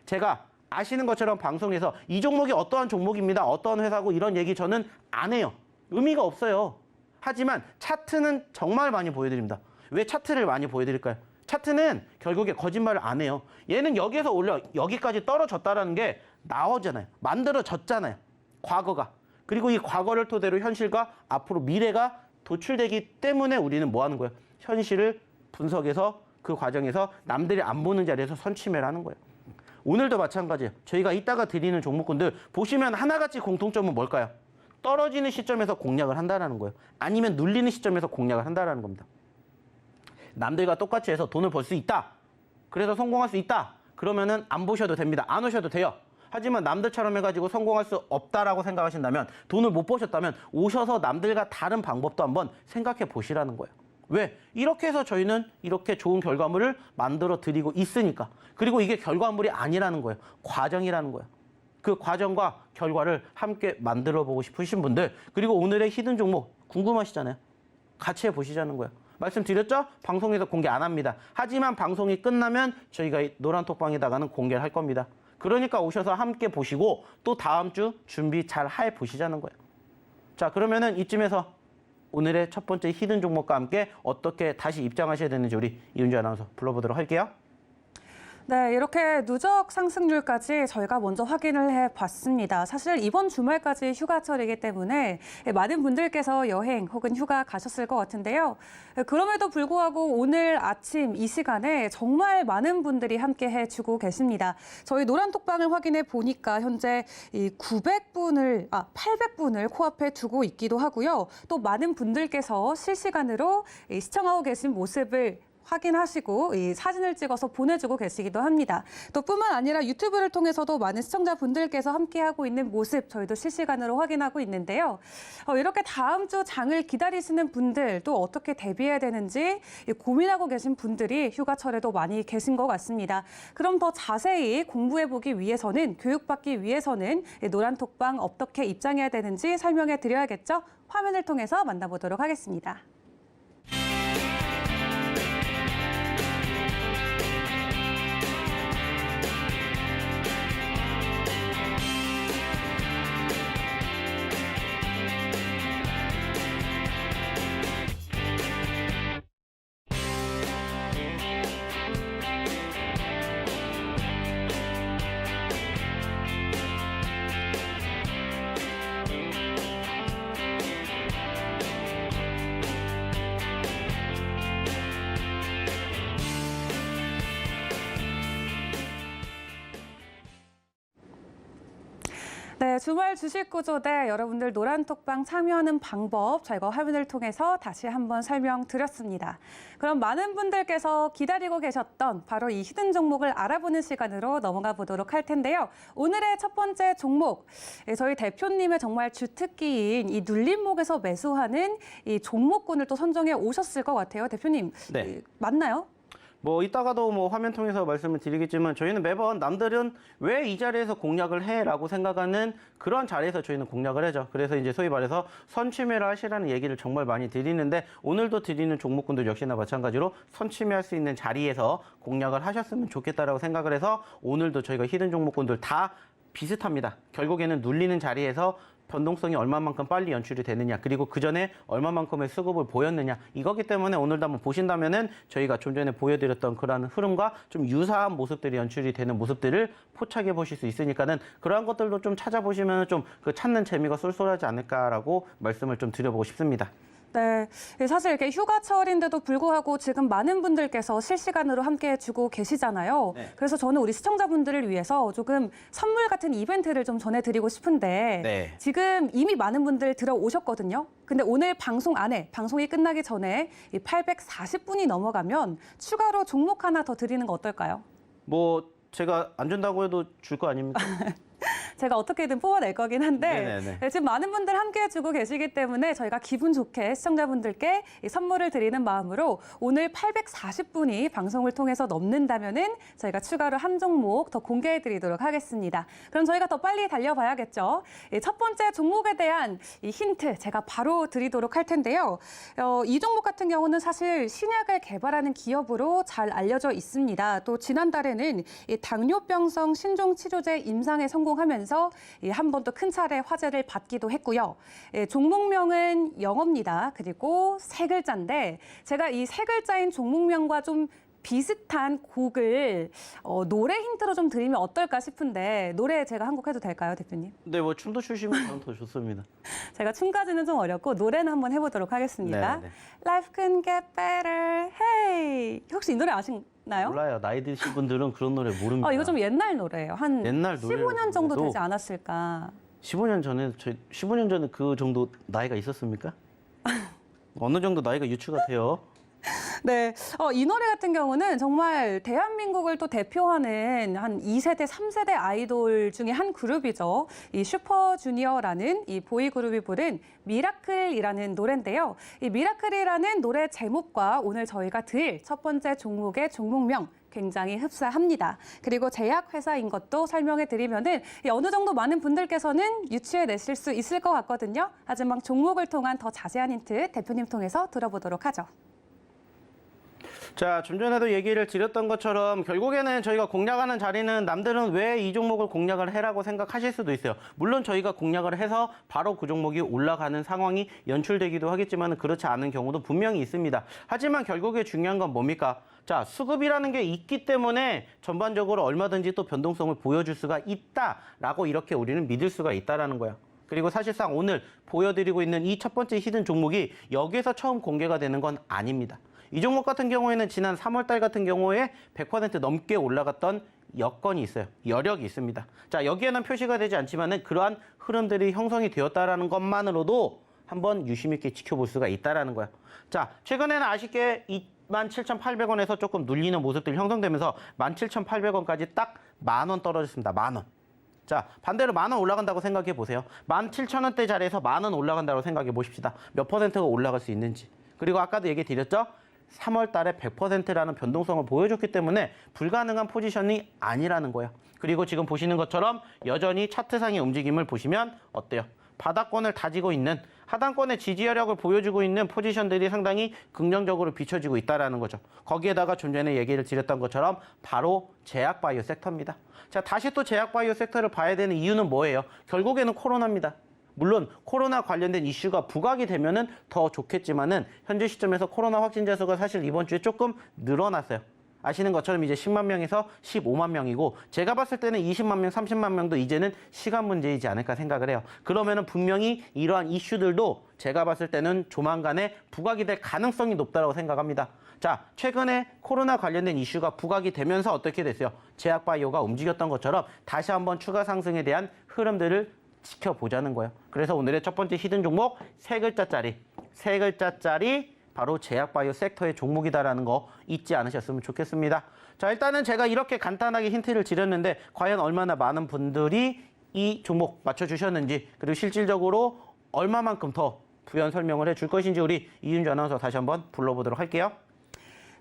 제가 아시는 것처럼 방송에서 이 종목이 어떠한 종목입니다. 어떠한 회사고 이런 얘기 저는 안 해요. 의미가 없어요. 하지만 차트는 정말 많이 보여드립니다. 왜 차트를 많이 보여드릴까요? 차트는 결국에 거짓말을 안 해요. 얘는 여기에서 올려 여기까지 떨어졌다라는 게 나오잖아요. 만들어졌잖아요. 과거가. 그리고 이 과거를 토대로 현실과 앞으로 미래가 도출되기 때문에 우리는 뭐 하는 거예요? 현실을 분석해서 그 과정에서 남들이 안 보는 자리에서 선취매를 하는 거예요. 오늘도 마찬가지예요. 저희가 이따가 드리는 종목군들 보시면 하나같이 공통점은 뭘까요? 떨어지는 시점에서 공략을 한다는 거예요. 아니면 눌리는 시점에서 공략을 한다는 겁니다. 남들과 똑같이 해서 돈을 벌 수 있다. 그래서 성공할 수 있다. 그러면은 안 보셔도 됩니다. 안 오셔도 돼요. 하지만 남들처럼 해가지고 성공할 수 없다라고 생각하신다면, 돈을 못 버셨다면 오셔서 남들과 다른 방법도 한번 생각해 보시라는 거예요. 왜? 이렇게 해서 저희는 이렇게 좋은 결과물을 만들어 드리고 있으니까. 그리고 이게 결과물이 아니라는 거예요. 과정이라는 거예요. 그 과정과 결과를 함께 만들어 보고 싶으신 분들, 그리고 오늘의 히든 종목 궁금하시잖아요. 같이 해보시자는 거예요. 말씀드렸죠? 방송에서 공개 안 합니다. 하지만 방송이 끝나면 저희가 노란톡방에다가는 공개를 할 겁니다. 그러니까 오셔서 함께 보시고 또 다음 주 준비 잘 해보시자는 거예요. 자, 그러면은 이쯤에서 오늘의 첫 번째 히든 종목과 함께 어떻게 다시 입장하셔야 되는지 우리 이은주 아나운서 불러보도록 할게요. 네, 이렇게 누적 상승률까지 저희가 먼저 확인을 해봤습니다. 사실 이번 주말까지 휴가철이기 때문에 많은 분들께서 여행 혹은 휴가 가셨을 것 같은데요. 그럼에도 불구하고 오늘 아침 이 시간에 정말 많은 분들이 함께 해주고 계십니다. 저희 노란톡방을 확인해 보니까 현재 800분을 코앞에 두고 있기도 하고요. 또 많은 분들께서 실시간으로 시청하고 계신 모습을 확인하시고 이 사진을 찍어서 보내주고 계시기도 합니다. 또 뿐만 아니라 유튜브를 통해서도 많은 시청자분들께서 함께하고 있는 모습 저희도 실시간으로 확인하고 있는데요. 이렇게 다음 주 장을 기다리시는 분들 또 어떻게 대비해야 되는지 고민하고 계신 분들이 휴가철에도 많이 계신 것 같습니다. 그럼 더 자세히 공부해보기 위해서는, 교육받기 위해서는 노란톡방 어떻게 입장해야 되는지 설명해 드려야겠죠? 화면을 통해서 만나보도록 하겠습니다. 네, 주말 주식 구조대 여러분들 노란톡방 참여하는 방법 저희가 화면을 통해서 다시 한번 설명드렸습니다. 그럼 많은 분들께서 기다리고 계셨던 바로 이 히든 종목을 알아보는 시간으로 넘어가 보도록 할 텐데요. 오늘의 첫 번째 종목, 저희 대표님의 정말 주특기인 이 눌림목에서 매수하는 이 종목군을 또 선정해 오셨을 것 같아요. 대표님, 네. 맞나요? 뭐 이따가도 뭐 화면 통해서 말씀을 드리겠지만 저희는 매번 남들은 왜 이 자리에서 공략을 해라고 생각하는 그런 자리에서 저희는 공략을 하죠. 그래서 이제 소위 말해서 선취매를 하시라는 얘기를 정말 많이 드리는데 오늘도 드리는 종목군도 역시나 마찬가지로 선취매할 수 있는 자리에서 공략을 하셨으면 좋겠다라고 생각을 해서 오늘도 저희가 히든 종목군들 다 비슷합니다. 결국에는 눌리는 자리에서 변동성이 얼마만큼 빨리 연출이 되느냐, 그리고 그 전에 얼마만큼의 수급을 보였느냐, 이거기 때문에 오늘도 한번 보신다면은 저희가 좀 전에 보여드렸던 그러한 흐름과 좀 유사한 모습들이 연출이 되는 모습들을 포착해 보실 수 있으니까는 그러한 것들도 좀 찾아보시면 좀 그 찾는 재미가 쏠쏠하지 않을까라고 말씀을 좀 드려보고 싶습니다. 네, 사실 이렇게 휴가철인데도 불구하고 지금 많은 분들께서 실시간으로 함께 해주고 계시잖아요. 네. 그래서 저는 우리 시청자분들을 위해서 조금 선물 같은 이벤트를 좀 전해드리고 싶은데 네. 지금 이미 많은 분들 들어오셨거든요. 근데 오늘 방송 안에 방송이 끝나기 전에 이 840분이 넘어가면 추가로 종목 하나 더 드리는 거 어떨까요? 뭐 제가 안 준다고 해도 줄 거 아닙니까? 제가 어떻게든 뽑아낼 거긴 한데 네네네. 네, 지금 많은 분들 함께 해주고 계시기 때문에 저희가 기분 좋게 시청자분들께 이 선물을 드리는 마음으로 오늘 840분이 방송을 통해서 넘는다면은 저희가 추가로 한 종목 더 공개해드리도록 하겠습니다. 그럼 저희가 더 빨리 달려봐야겠죠. 첫 번째 종목에 대한 이 힌트 제가 바로 드리도록 할 텐데요. 이 종목 같은 경우는 사실 신약을 개발하는 기업으로 잘 알려져 있습니다. 또 지난달에는 이 당뇨병성 신종 치료제 임상에 성공하면서 한 번 또 큰 차례 화제를 받기도 했고요. 종목명은 영어입니다. 그리고 세 글자인데 제가 이 세 글자인 종목명과 좀 비슷한 곡을 노래 힌트로 좀 드리면 어떨까 싶은데 노래 제가 한 곡 해도 될까요, 대표님? 네, 뭐 춤도 추시면 저는 더 좋습니다. 제가 춤까지는 좀 어렵고 노래는 한번 해보도록 하겠습니다. 네네네. Life can get better, hey. 혹시 이 노래 아시나요? 몰라요. 나이 드신 분들은 그런 노래 모릅니다. 이거 좀 옛날 노래예요. 한 옛날 노래라고 15년 정도 해도 되지 않았을까. 15년 전에 15년 전에 그 정도 나이가 있었습니까? 어느 정도 나이가 유추가 돼요. 네, 이 노래 같은 경우는 정말 대한민국을 또 대표하는 한 2세대, 3세대 아이돌 중에 한 그룹이죠. 이 슈퍼주니어라는 이 보이그룹이 부른 미라클이라는 노래인데요. 이 미라클이라는 노래 제목과 오늘 저희가 드릴 첫 번째 종목의 종목명 굉장히 흡사합니다. 그리고 제약회사인 것도 설명해 드리면은 어느 정도 많은 분들께서는 유추해 내실 수 있을 것 같거든요. 하지만 종목을 통한 더 자세한 힌트 대표님 통해서 들어보도록 하죠. 자, 좀 전에도 얘기를 드렸던 것처럼 결국에는 저희가 공략하는 자리는 남들은 왜 이 종목을 공략을 해라고 생각하실 수도 있어요. 물론 저희가 공략을 해서 바로 그 종목이 올라가는 상황이 연출되기도 하겠지만 그렇지 않은 경우도 분명히 있습니다. 하지만 결국에 중요한 건 뭡니까? 자, 수급이라는 게 있기 때문에 전반적으로 얼마든지 또 변동성을 보여줄 수가 있다라고 이렇게 우리는 믿을 수가 있다라는 거예요. 그리고 사실상 오늘 보여드리고 있는 이 첫 번째 히든 종목이 여기에서 처음 공개가 되는 건 아닙니다. 이 종목 같은 경우에는 지난 3월 달 같은 경우에 100% 넘게 올라갔던 여건이 있어요. 여력이 있습니다. 자, 여기에는 표시가 되지 않지만은 그러한 흐름들이 형성이 되었다라는 것만으로도 한번 유심 있게 지켜볼 수가 있다라는 거예요. 자, 최근에는 아쉽게 27,800원에서 조금 눌리는 모습들이 형성되면서 17,800원까지 딱 10,000원 떨어졌습니다. 10,000원. 자, 반대로 10,000원 올라간다고 생각해 보세요. 17,000원대 자리에서 10,000원 올라간다고 생각해 보십시다. 몇 퍼센트가 올라갈 수 있는지. 그리고 아까도 얘기 드렸죠? 3월 달에 100%라는 변동성을 보여줬기 때문에 불가능한 포지션이 아니라는 거예요. 그리고 지금 보시는 것처럼 여전히 차트상의 움직임을 보시면 어때요? 바닥권을 다지고 있는 하단권의 지지 여력을 보여주고 있는 포지션들이 상당히 긍정적으로 비춰지고 있다는 거죠. 거기에다가 좀 전에 얘기를 드렸던 것처럼 바로 제약바이오 섹터입니다. 자, 다시 또 제약바이오 섹터를 봐야 되는 이유는 뭐예요? 결국에는 코로나입니다. 물론 코로나 관련된 이슈가 부각이 되면은 더 좋겠지만은 현재 시점에서 코로나 확진자 수가 사실 이번 주에 조금 늘어났어요. 아시는 것처럼 이제 10만 명에서 15만 명이고 제가 봤을 때는 20만 명, 30만 명도 이제는 시간 문제이지 않을까 생각을 해요. 그러면은 분명히 이러한 이슈들도 제가 봤을 때는 조만간에 부각이 될 가능성이 높다고 생각합니다. 자, 최근에 코로나 관련된 이슈가 부각이 되면서 어떻게 됐어요? 제약바이오가 움직였던 것처럼 다시 한번 추가 상승에 대한 흐름들을 지켜보자는 거예요. 그래서 오늘의 첫 번째 히든 종목 세 글자짜리 바로 제약바이오 섹터의 종목이다라는 거 잊지 않으셨으면 좋겠습니다. 자, 일단은 제가 이렇게 간단하게 힌트를 드렸는데 과연 얼마나 많은 분들이 이 종목 맞춰주셨는지, 그리고 실질적으로 얼마만큼 더 부연 설명을 해줄 것인지 우리 이윤주 아나운서 다시 한번 불러보도록 할게요.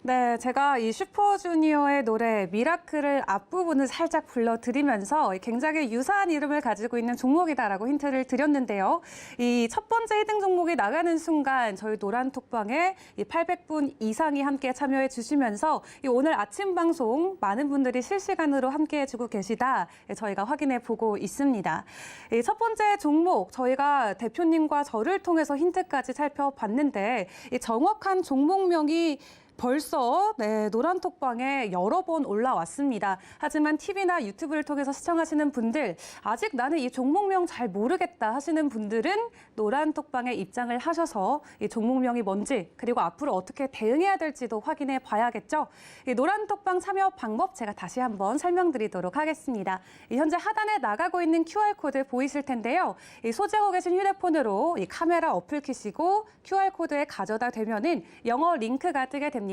네, 제가 이 슈퍼주니어의 노래 미라클을 앞부분을 살짝 불러드리면서 굉장히 유사한 이름을 가지고 있는 종목이다라고 힌트를 드렸는데요. 이 첫 번째 히든 종목이 나가는 순간 저희 노란톡방에 이 800분 이상이 함께 참여해 주시면서 이 오늘 아침 방송 많은 분들이 실시간으로 함께 해주고 계시다 저희가 확인해 보고 있습니다. 이 첫 번째 종목 저희가 대표님과 저를 통해서 힌트까지 살펴봤는데 이 정확한 종목명이 벌써 노란톡방에 여러 번 올라왔습니다. 하지만 TV나 유튜브를 통해서 시청하시는 분들, 아직 나는 이 종목명 잘 모르겠다 하시는 분들은 노란톡방에 입장을 하셔서 이 종목명이 뭔지, 그리고 앞으로 어떻게 대응해야 될지도 확인해 봐야겠죠. 이 노란톡방 참여 방법 제가 다시 한번 설명드리도록 하겠습니다. 현재 하단에 나가고 있는 QR코드 보이실 텐데요. 이 소지하고 계신 휴대폰으로 이 카메라 어플 키시고 QR코드에 가져다 대면은 영어 링크가 뜨게 됩니다.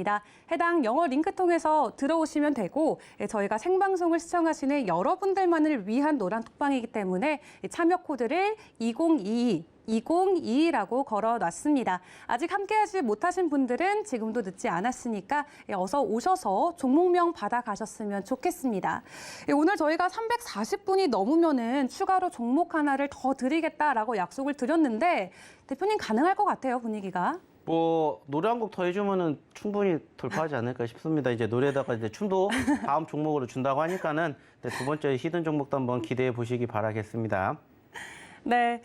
해당 영어 링크 통해서 들어오시면 되고 저희가 생방송을 시청하시는 여러분들만을 위한 노란톡방이기 때문에 참여 코드를 2022라고 걸어놨습니다. 아직 함께하지 못하신 분들은 지금도 늦지 않았으니까 어서 오셔서 종목명 받아가셨으면 좋겠습니다. 오늘 저희가 340분이 넘으면은 추가로 종목 하나를 더 드리겠다라고 약속을 드렸는데 대표님 가능할 것 같아요, 분위기가. 뭐 노래 한 곡 더 해주면은 충분히 돌파하지 않을까 싶습니다. 이제 노래에다가 이제 춤도 다음 종목으로 준다고 하니까는 두 번째 히든 종목도 한번 기대해 보시기 바라겠습니다. 네.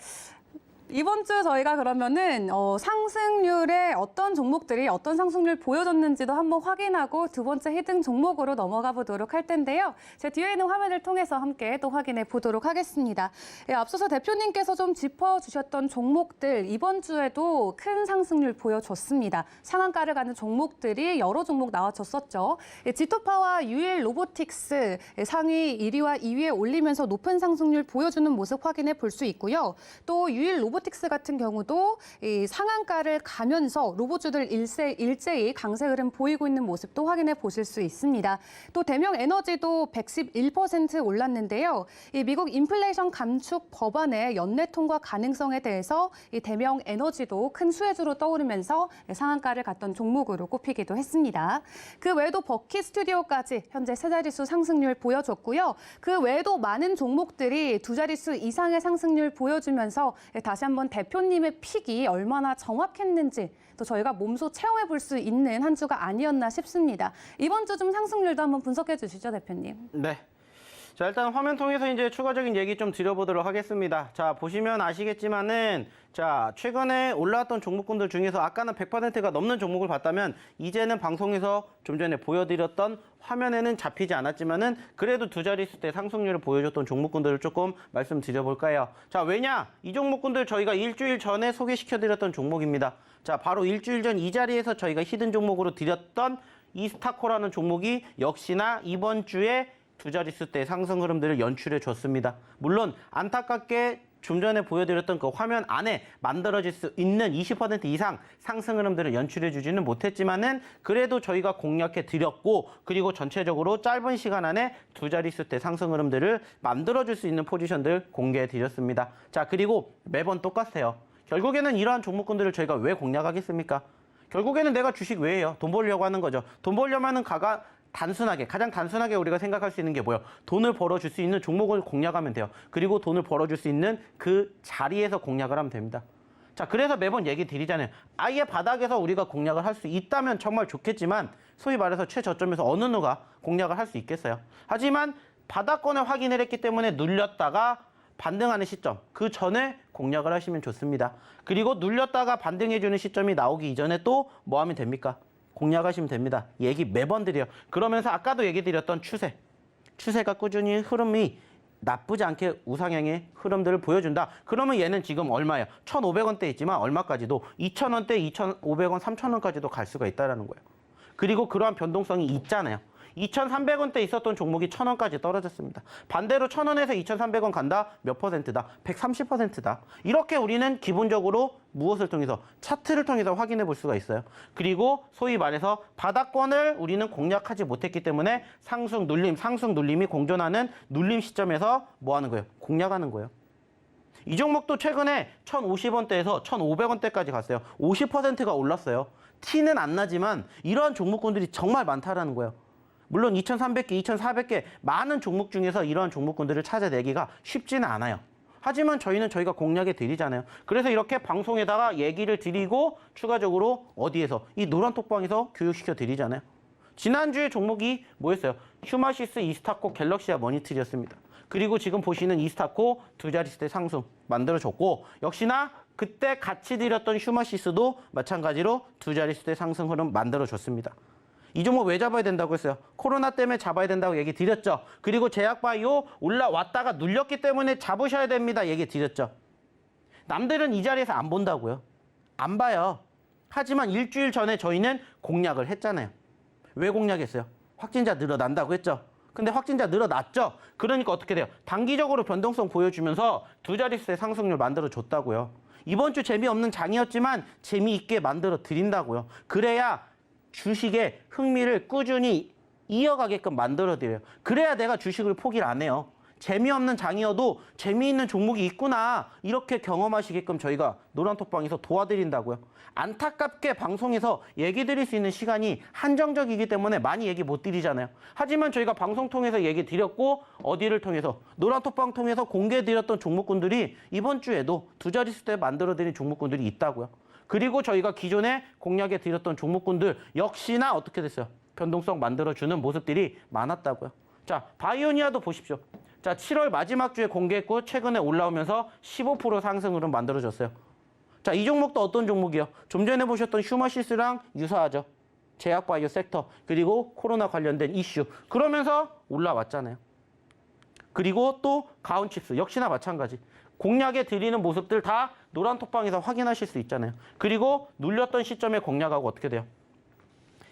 이번 주 저희가 그러면은 상승률의 어떤 종목들이 어떤 상승률 보여줬는지도 한번 확인하고 두 번째 히든 종목으로 넘어가 보도록 할 텐데요. 제 뒤에 있는 화면을 통해서 함께 또 확인해 보도록 하겠습니다. 앞서서 대표님께서 좀 짚어주셨던 종목들 이번 주에도 큰 상승률 보여줬습니다. 상한가를 가는 종목들이 여러 종목 나와줬었죠. 지토파와 유일 로보틱스 상위 1위와 2위에 올리면서 높은 상승률 보여주는 모습 확인해 볼 수 있고요. 또 유일 로보틱스 같은 경우도 이 상한가를 가면서 로봇주들 일제히 강세 흐름 보이고 있는 모습도 확인해 보실 수 있습니다. 또 대명 에너지도 111% 올랐는데요. 이 미국 인플레이션 감축 법안의 연내 통과 가능성에 대해서 이 대명 에너지도 큰 수혜주로 떠오르면서 상한가를 갔던 종목으로 꼽히기도 했습니다. 그 외에도 버키 스튜디오까지 현재 세 자릿수 상승률 보여줬고요. 그 외에도 많은 종목들이 두 자릿수 이상의 상승률 보여주면서 다시 한번 대표님의 픽이 얼마나 정확했는지 또 저희가 몸소 체험해 볼 수 있는 한 주가 아니었나 싶습니다. 이번 주 좀 상승률도 한번 분석해 주시죠, 대표님. 네. 자, 일단 화면 통해서 이제 추가적인 얘기 좀 드려보도록 하겠습니다. 자, 보시면 아시겠지만은 자, 최근에 올라왔던 종목군들 중에서 아까는 100%가 넘는 종목을 봤다면 이제는 방송에서 좀 전에 보여드렸던 화면에는 잡히지 않았지만은 그래도 두 자릿수 대 상승률을 보여줬던 종목군들을 조금 말씀드려볼까요? 자, 왜냐? 이 종목군들 저희가 일주일 전에 소개시켜드렸던 종목입니다. 자, 바로 일주일 전 이 자리에서 저희가 히든 종목으로 드렸던 이스타코라는 종목이 역시나 이번 주에 두 자릿수 대 상승 흐름들을 연출해 줬습니다. 물론 안타깝게 좀 전에 보여드렸던 그 화면 안에 만들어질 수 있는 20% 이상 상승 흐름들을 연출해 주지는 못했지만은 그래도 저희가 공략해 드렸고, 그리고 전체적으로 짧은 시간 안에 두 자릿수 대 상승 흐름들을 만들어 줄 수 있는 포지션들 공개해 드렸습니다. 자, 그리고 매번 똑같아요. 결국에는 이러한 종목군들을 저희가 왜 공략하겠습니까? 결국에는 내가 주식 왜 해요? 돈 벌려고 하는 거죠. 돈 벌려면 하는 가장 단순하게 우리가 생각할 수 있는 게 뭐예요? 돈을 벌어줄 수 있는 종목을 공략하면 돼요. 그리고 돈을 벌어줄 수 있는 그 자리에서 공략을 하면 됩니다. 자, 그래서 매번 얘기 드리잖아요. 아예 바닥에서 우리가 공략을 할 수 있다면 정말 좋겠지만 소위 말해서 최저점에서 어느 누가 공략을 할 수 있겠어요. 하지만 바닥권을 확인을 했기 때문에 눌렸다가 반등하는 시점, 그 전에 공략을 하시면 좋습니다. 그리고 눌렸다가 반등해주는 시점이 나오기 이전에 또 뭐 하면 됩니까? 공략하시면 됩니다. 얘기 매번 드려요. 그러면서 아까도 얘기 드렸던 추세가 꾸준히 흐름이 나쁘지 않게 우상향의 흐름들을 보여준다. 그러면 얘는 지금 얼마예요? 1,500원대 있지만 얼마까지도 2,000원대, 2,500원, 3,000원까지도 갈 수가 있다는 거예요. 그리고 그러한 변동성이 있잖아요. 2,300원대 있었던 종목이 1,000원까지 떨어졌습니다. 반대로 1,000원에서 2,300원 간다? 몇 퍼센트다? 130%다. 이렇게 우리는 기본적으로 무엇을 통해서? 차트를 통해서 확인해 볼 수가 있어요. 그리고 소위 말해서 바닥권을 우리는 공략하지 못했기 때문에 상승 눌림이 공존하는 눌림 시점에서 뭐 하는 거예요? 공략하는 거예요. 이 종목도 최근에 1,050원대에서 1,500원대까지 갔어요. 50%가 올랐어요. 티는 안 나지만 이러한 종목군들이 정말 많다라는 거예요. 물론 2,300개, 2,400개 많은 종목 중에서 이러한 종목군들을 찾아내기가 쉽지는 않아요. 하지만 저희가 공략해 드리잖아요. 그래서 이렇게 방송에다가 얘기를 드리고 추가적으로 어디에서? 이 노란 톡방에서 교육시켜 드리잖아요. 지난주에 종목이 뭐였어요? 휴마시스, 이스타코, 갤럭시아, 머니트리였습니다. 그리고 지금 보시는 이스타코 두 자릿수의 상승 만들어줬고 역시나 그때 같이 드렸던 휴마시스도 마찬가지로 두 자릿수의 상승 흐름 만들어줬습니다. 이 종목 왜 잡아야 된다고 했어요? 코로나 때문에 잡아야 된다고 얘기 드렸죠. 그리고 제약바이오 올라왔다가 눌렸기 때문에 잡으셔야 됩니다. 얘기 드렸죠. 남들은 이 자리에서 안 본다고요. 안 봐요. 하지만 일주일 전에 저희는 공략을 했잖아요. 왜 공략했어요? 확진자 늘어난다고 했죠. 근데 확진자 늘어났죠. 그러니까 어떻게 돼요? 단기적으로 변동성 보여주면서 두 자릿수의 상승률 만들어줬다고요. 이번 주 재미없는 장이었지만 재미있게 만들어 드린다고요. 그래야 주식의 흥미를 꾸준히 이어가게끔 만들어드려요. 그래야 내가 주식을 포기를 안 해요. 재미없는 장이어도 재미있는 종목이 있구나 이렇게 경험하시게끔 저희가 노란톡방에서 도와드린다고요. 안타깝게 방송에서 얘기 드릴 수 있는 시간이 한정적이기 때문에 많이 얘기 못 드리잖아요. 하지만 저희가 방송 통해서 얘기 드렸고 어디를 통해서? 노란톡방 통해서 공개해 드렸던 종목군들이 이번 주에도 두 자릿수 때 만들어 드린 종목군들이 있다고요. 그리고 저희가 기존에 공략해 드렸던 종목군들 역시나 어떻게 됐어요? 변동성 만들어주는 모습들이 많았다고요. 자, 바이오니아도 보십시오. 자, 7월 마지막 주에 공개했고 최근에 올라오면서 15% 상승으로 만들어졌어요. 자, 이 종목도 어떤 종목이요? 좀 전에 보셨던 휴마시스랑 유사하죠. 제약바이오 섹터 그리고 코로나 관련된 이슈. 그러면서 올라왔잖아요. 그리고 또 가온칩스 역시나 마찬가지. 공략에 드리는 모습들 다 노란톡방에서 확인하실 수 있잖아요. 그리고 눌렸던 시점에 공략하고 어떻게 돼요?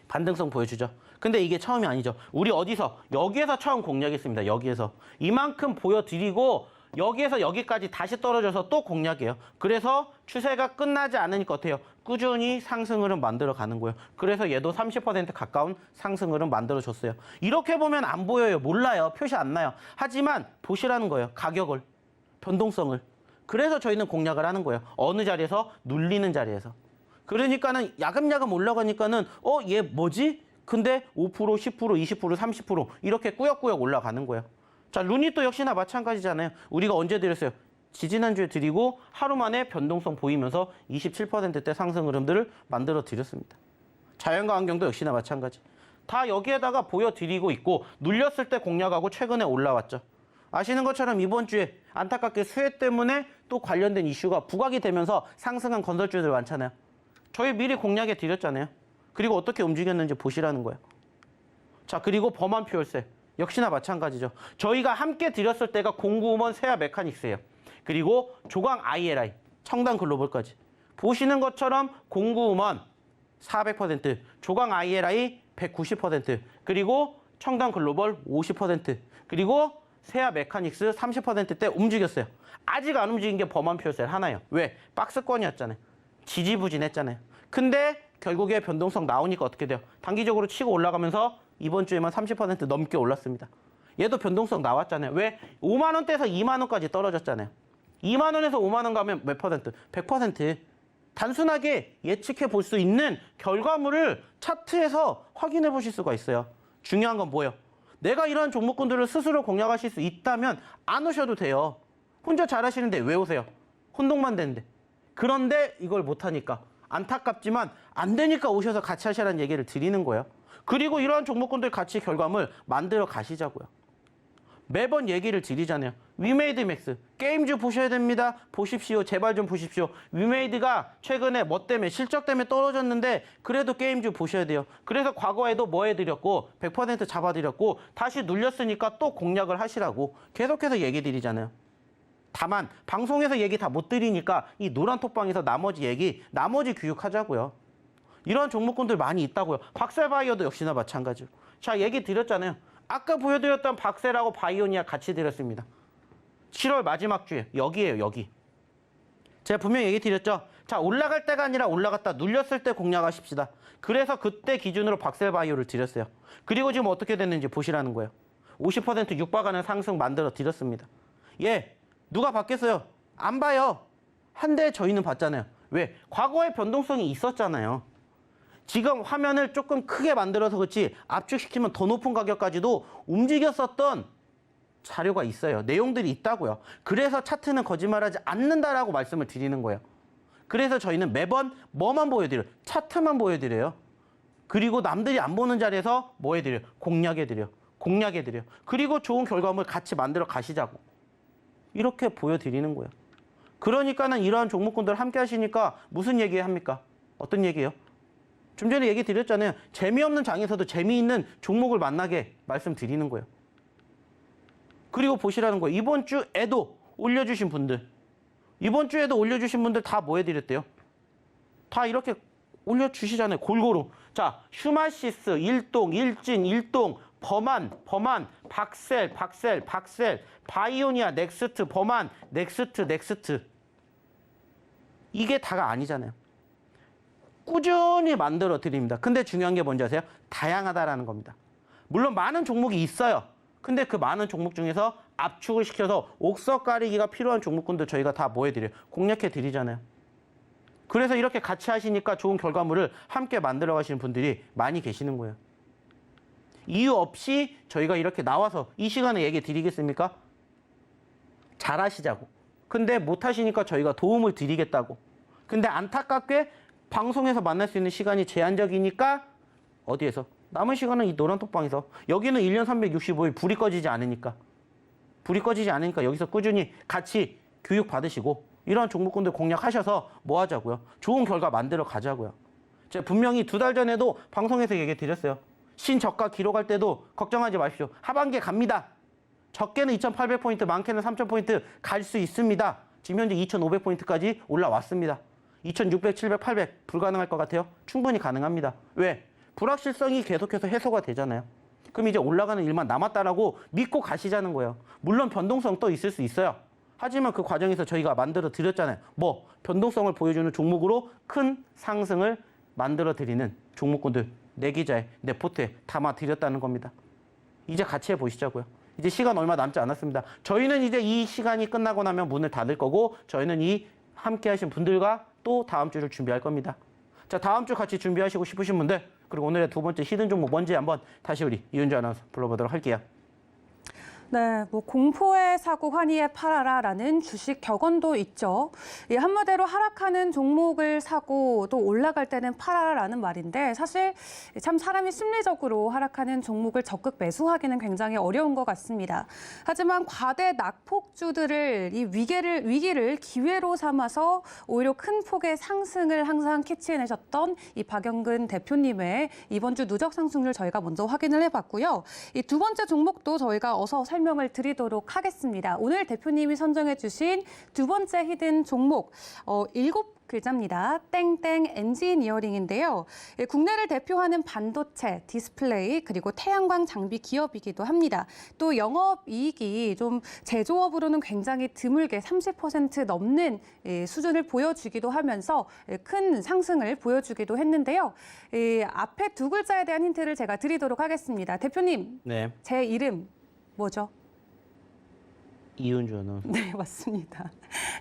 반등성 보여주죠. 근데 이게 처음이 아니죠. 우리 어디서? 여기에서 처음 공략했습니다. 여기에서. 이만큼 보여드리고 여기에서 여기까지 다시 떨어져서 또 공략해요. 그래서 추세가 끝나지 않으니까 어때요? 꾸준히 상승 흐름 만들어 가는 거예요. 그래서 얘도 30% 가까운 상승 흐름 만들어줬어요. 이렇게 보면 안 보여요. 몰라요. 표시 안 나요. 하지만 보시라는 거예요. 가격을. 변동성을. 그래서 저희는 공략을 하는 거예요. 어느 자리에서? 눌리는 자리에서. 그러니까는 야금야금 올라가니까는 얘 뭐지? 근데 5%, 10%, 20%, 30% 이렇게 꾸역꾸역 올라가는 거예요. 자, 루닛도 역시나 마찬가지잖아요. 우리가 언제 드렸어요? 지지난주에 드리고 하루 만에 변동성 보이면서 27%대 상승 흐름들을 만들어 드렸습니다. 자연과 환경도 역시나 마찬가지. 다 여기에다가 보여드리고 있고 눌렸을 때 공략하고 최근에 올라왔죠. 아시는 것처럼 이번 주에 안타깝게 수혜 때문에 또 관련된 이슈가 부각이 되면서 상승한 건설주들 많잖아요. 저희 미리 공략해 드렸잖아요. 그리고 어떻게 움직였는지 보시라는 거예요. 자, 그리고 범한 퓨얼셀 역시나 마찬가지죠. 저희가 함께 드렸을 때가 공구음원 세아 메카닉스예요. 그리고 조광 ILI, 청단 글로벌까지. 보시는 것처럼 공구음원 400%, 조광 ILI 190%, 그리고 청단 글로벌 50%, 그리고 세아 메카닉스 30%대 움직였어요. 아직 안 움직인 게 범한 퓨얼셀 하나예요. 왜? 박스권이었잖아요. 지지부진했잖아요. 근데 결국에 변동성 나오니까 어떻게 돼요? 단기적으로 치고 올라가면서 이번 주에만 30% 넘게 올랐습니다. 얘도 변동성 나왔잖아요. 왜? 5만 원대에서 2만 원까지 떨어졌잖아요. 2만 원에서 5만 원 가면 몇 퍼센트? 100%. 단순하게 예측해 볼 수 있는 결과물을 차트에서 확인해 보실 수가 있어요. 중요한 건 뭐예요? 내가 이러한 종목군들을 스스로 공략하실 수 있다면 안 오셔도 돼요. 혼자 잘하시는데 왜 오세요? 혼동만 되는데. 그런데 이걸 못하니까 안타깝지만 안 되니까 오셔서 같이 하시라는 얘기를 드리는 거예요. 그리고 이러한 종목군들 같이 결과물 만들어 가시자고요. 매번 얘기를 드리잖아요. 위메이드 맥스 게임주 보셔야 됩니다. 보십시오. 제발 좀 보십시오. 위메이드가 최근에 뭐 때문에 실적 때문에 떨어졌는데 그래도 게임주 보셔야 돼요. 그래서 과거에도 뭐 해드렸고 100% 잡아드렸고 다시 눌렸으니까 또 공략을 하시라고 계속해서 얘기 드리잖아요. 다만 방송에서 얘기 다 못 드리니까 이 노란톡방에서 나머지 교육하자고요. 이런 종목군들 많이 있다고요. 박살바이어도 역시나 마찬가지로. 자, 얘기 드렸잖아요. 아까 보여드렸던 박셀하고 바이오니아 같이 드렸습니다. 7월 마지막 주에 여기에요, 여기. 제가 분명히 얘기 드렸죠. 자, 올라갈 때가 아니라 올라갔다 눌렸을 때 공략하십시다. 그래서 그때 기준으로 박셀 바이오를 드렸어요. 그리고 지금 어떻게 됐는지 보시라는 거예요. 50% 육박하는 상승 만들어 드렸습니다. 예, 누가 봤겠어요? 안 봐요. 한데 저희는 봤잖아요. 왜? 과거에 변동성이 있었잖아요. 지금 화면을 조금 크게 만들어서 그렇지 압축시키면 더 높은 가격까지도 움직였었던 자료가 있어요. 내용들이 있다고요. 그래서 차트는 거짓말하지 않는다라고 말씀을 드리는 거예요. 그래서 저희는 매번 뭐만 보여드려요? 차트만 보여드려요. 그리고 남들이 안 보는 자리에서 뭐 해드려요? 공략해드려요. 공략해드려요. 그리고 좋은 결과물 같이 만들어 가시자고. 이렇게 보여드리는 거예요. 그러니까는 이러한 종목군들 함께 하시니까 무슨 얘기 합니까? 어떤 얘기예요? 좀 전에 얘기 드렸잖아요. 재미없는 장에서도 재미있는 종목을 만나게 말씀드리는 거예요. 그리고 보시라는 거예요. 이번 주에도 올려주신 분들, 이번 주에도 올려주신 분들 다 뭐 해드렸대요? 다 이렇게 올려주시잖아요. 골고루. 자, 슈마시스, 일동, 일진, 일동, 범한, 박셀, 바이오니아, 넥스트, 범한, 넥스트. 이게 다가 아니잖아요. 꾸준히 만들어 드립니다. 근데 중요한 게 뭔지 아세요? 다양하다라는 겁니다. 물론 많은 종목이 있어요. 근데 그 많은 종목 중에서 압축을 시켜서 옥석 가리기가 필요한 종목군들 저희가 다 뭐 해드려요? 공략해 드리잖아요. 그래서 이렇게 같이 하시니까 좋은 결과물을 함께 만들어 가시는 분들이 많이 계시는 거예요. 이유 없이 저희가 이렇게 나와서 이 시간에 얘기 드리겠습니까? 잘하시자고. 근데 못하시니까 저희가 도움을 드리겠다고. 근데 안타깝게 방송에서 만날 수 있는 시간이 제한적이니까 어디에서? 남은 시간은 이 노란톡방에서. 여기는 1년 365일 불이 꺼지지 않으니까. 불이 꺼지지 않으니까 여기서 꾸준히 같이 교육 받으시고 이런 종목군들 공략하셔서 뭐 하자고요? 좋은 결과 만들어 가자고요. 제가 분명히 2달 전에도 방송에서 얘기 드렸어요. 신저가 기록할 때도 걱정하지 마십시오. 하반기에 갑니다. 적게는 2,800포인트, 많게는 3,000포인트 갈 수 있습니다. 지금 현재 2,500포인트까지 올라왔습니다. 2,600, 700, 800 불가능할 것 같아요? 충분히 가능합니다. 왜? 불확실성이 계속해서 해소가 되잖아요. 그럼 이제 올라가는 일만 남았다라고 믿고 가시자는 거예요. 물론 변동성 또 있을 수 있어요. 하지만 그 과정에서 저희가 만들어 드렸잖아요. 뭐 변동성을 보여주는 종목으로 큰 상승을 만들어 드리는 종목군들 내 기자에 내 포트에 담아 드렸다는 겁니다. 이제 같이 해보시자고요. 이제 시간 얼마 남지 않았습니다. 저희는 이제 이 시간이 끝나고 나면 문을 닫을 거고 저희는 이 함께 하신 분들과 또 다음 주를 준비할 겁니다. 자, 다음 주 같이 준비하시고 싶으신 분들, 그리고 오늘의 두 번째 히든 종목 뭔지 한번 다시 우리 이은주 아나운서 불러보도록 할게요. 네, 뭐 공포의 사고 환희에 팔아라라는 주식 격언도 있죠. 이 한마디로 하락하는 종목을 사고 또 올라갈 때는 팔아라라는 말인데 사실 참 사람이 심리적으로 하락하는 종목을 적극 매수하기는 굉장히 어려운 것 같습니다. 하지만 과대 낙폭주들을 이 위기를 기회로 삼아서 오히려 큰 폭의 상승을 항상 캐치해내셨던 이 박영근 대표님의 이번 주 누적 상승률 저희가 먼저 확인을 해봤고요. 이 두 번째 종목도 저희가 어서 설명을 드리도록 하겠습니다. 오늘 대표님이 선정해 주신 두 번째 히든 종목 7글자입니다. 땡땡 엔지니어링인데요. 국내를 대표하는 반도체, 디스플레이, 그리고 태양광 장비 기업이기도 합니다. 또 영업이익이 좀 제조업으로는 굉장히 드물게 30% 넘는 수준을 보여주기도 하면서 큰 상승을 보여주기도 했는데요. 앞에 두 글자에 대한 힌트를 제가 드리도록 하겠습니다. 대표님, 네. 제 이름 뭐죠? 이은주 아나운서. 네, 맞습니다.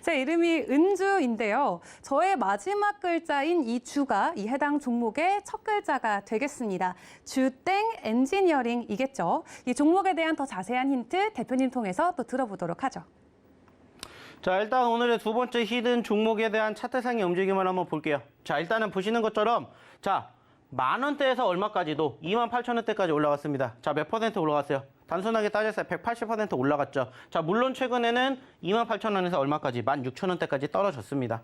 제 이름이 은주인데요. 저의 마지막 글자인 이 주가 이 해당 종목의 첫 글자가 되겠습니다. 주땡 엔지니어링이겠죠. 이 종목에 대한 더 자세한 힌트 대표님 통해서 또 들어보도록 하죠. 자, 일단 오늘의 두 번째 히든 종목에 대한 차트상의 움직임을 한번 볼게요. 자, 일단은 보시는 것처럼 자, 10,000원대에서 얼마까지도 28,000원대까지 올라갔습니다. 자, 몇 퍼센트 올라갔어요? 단순하게 따졌어요. 180% 올라갔죠. 자, 물론 최근에는 28,000원에서 얼마까지? 16,000원대까지 떨어졌습니다.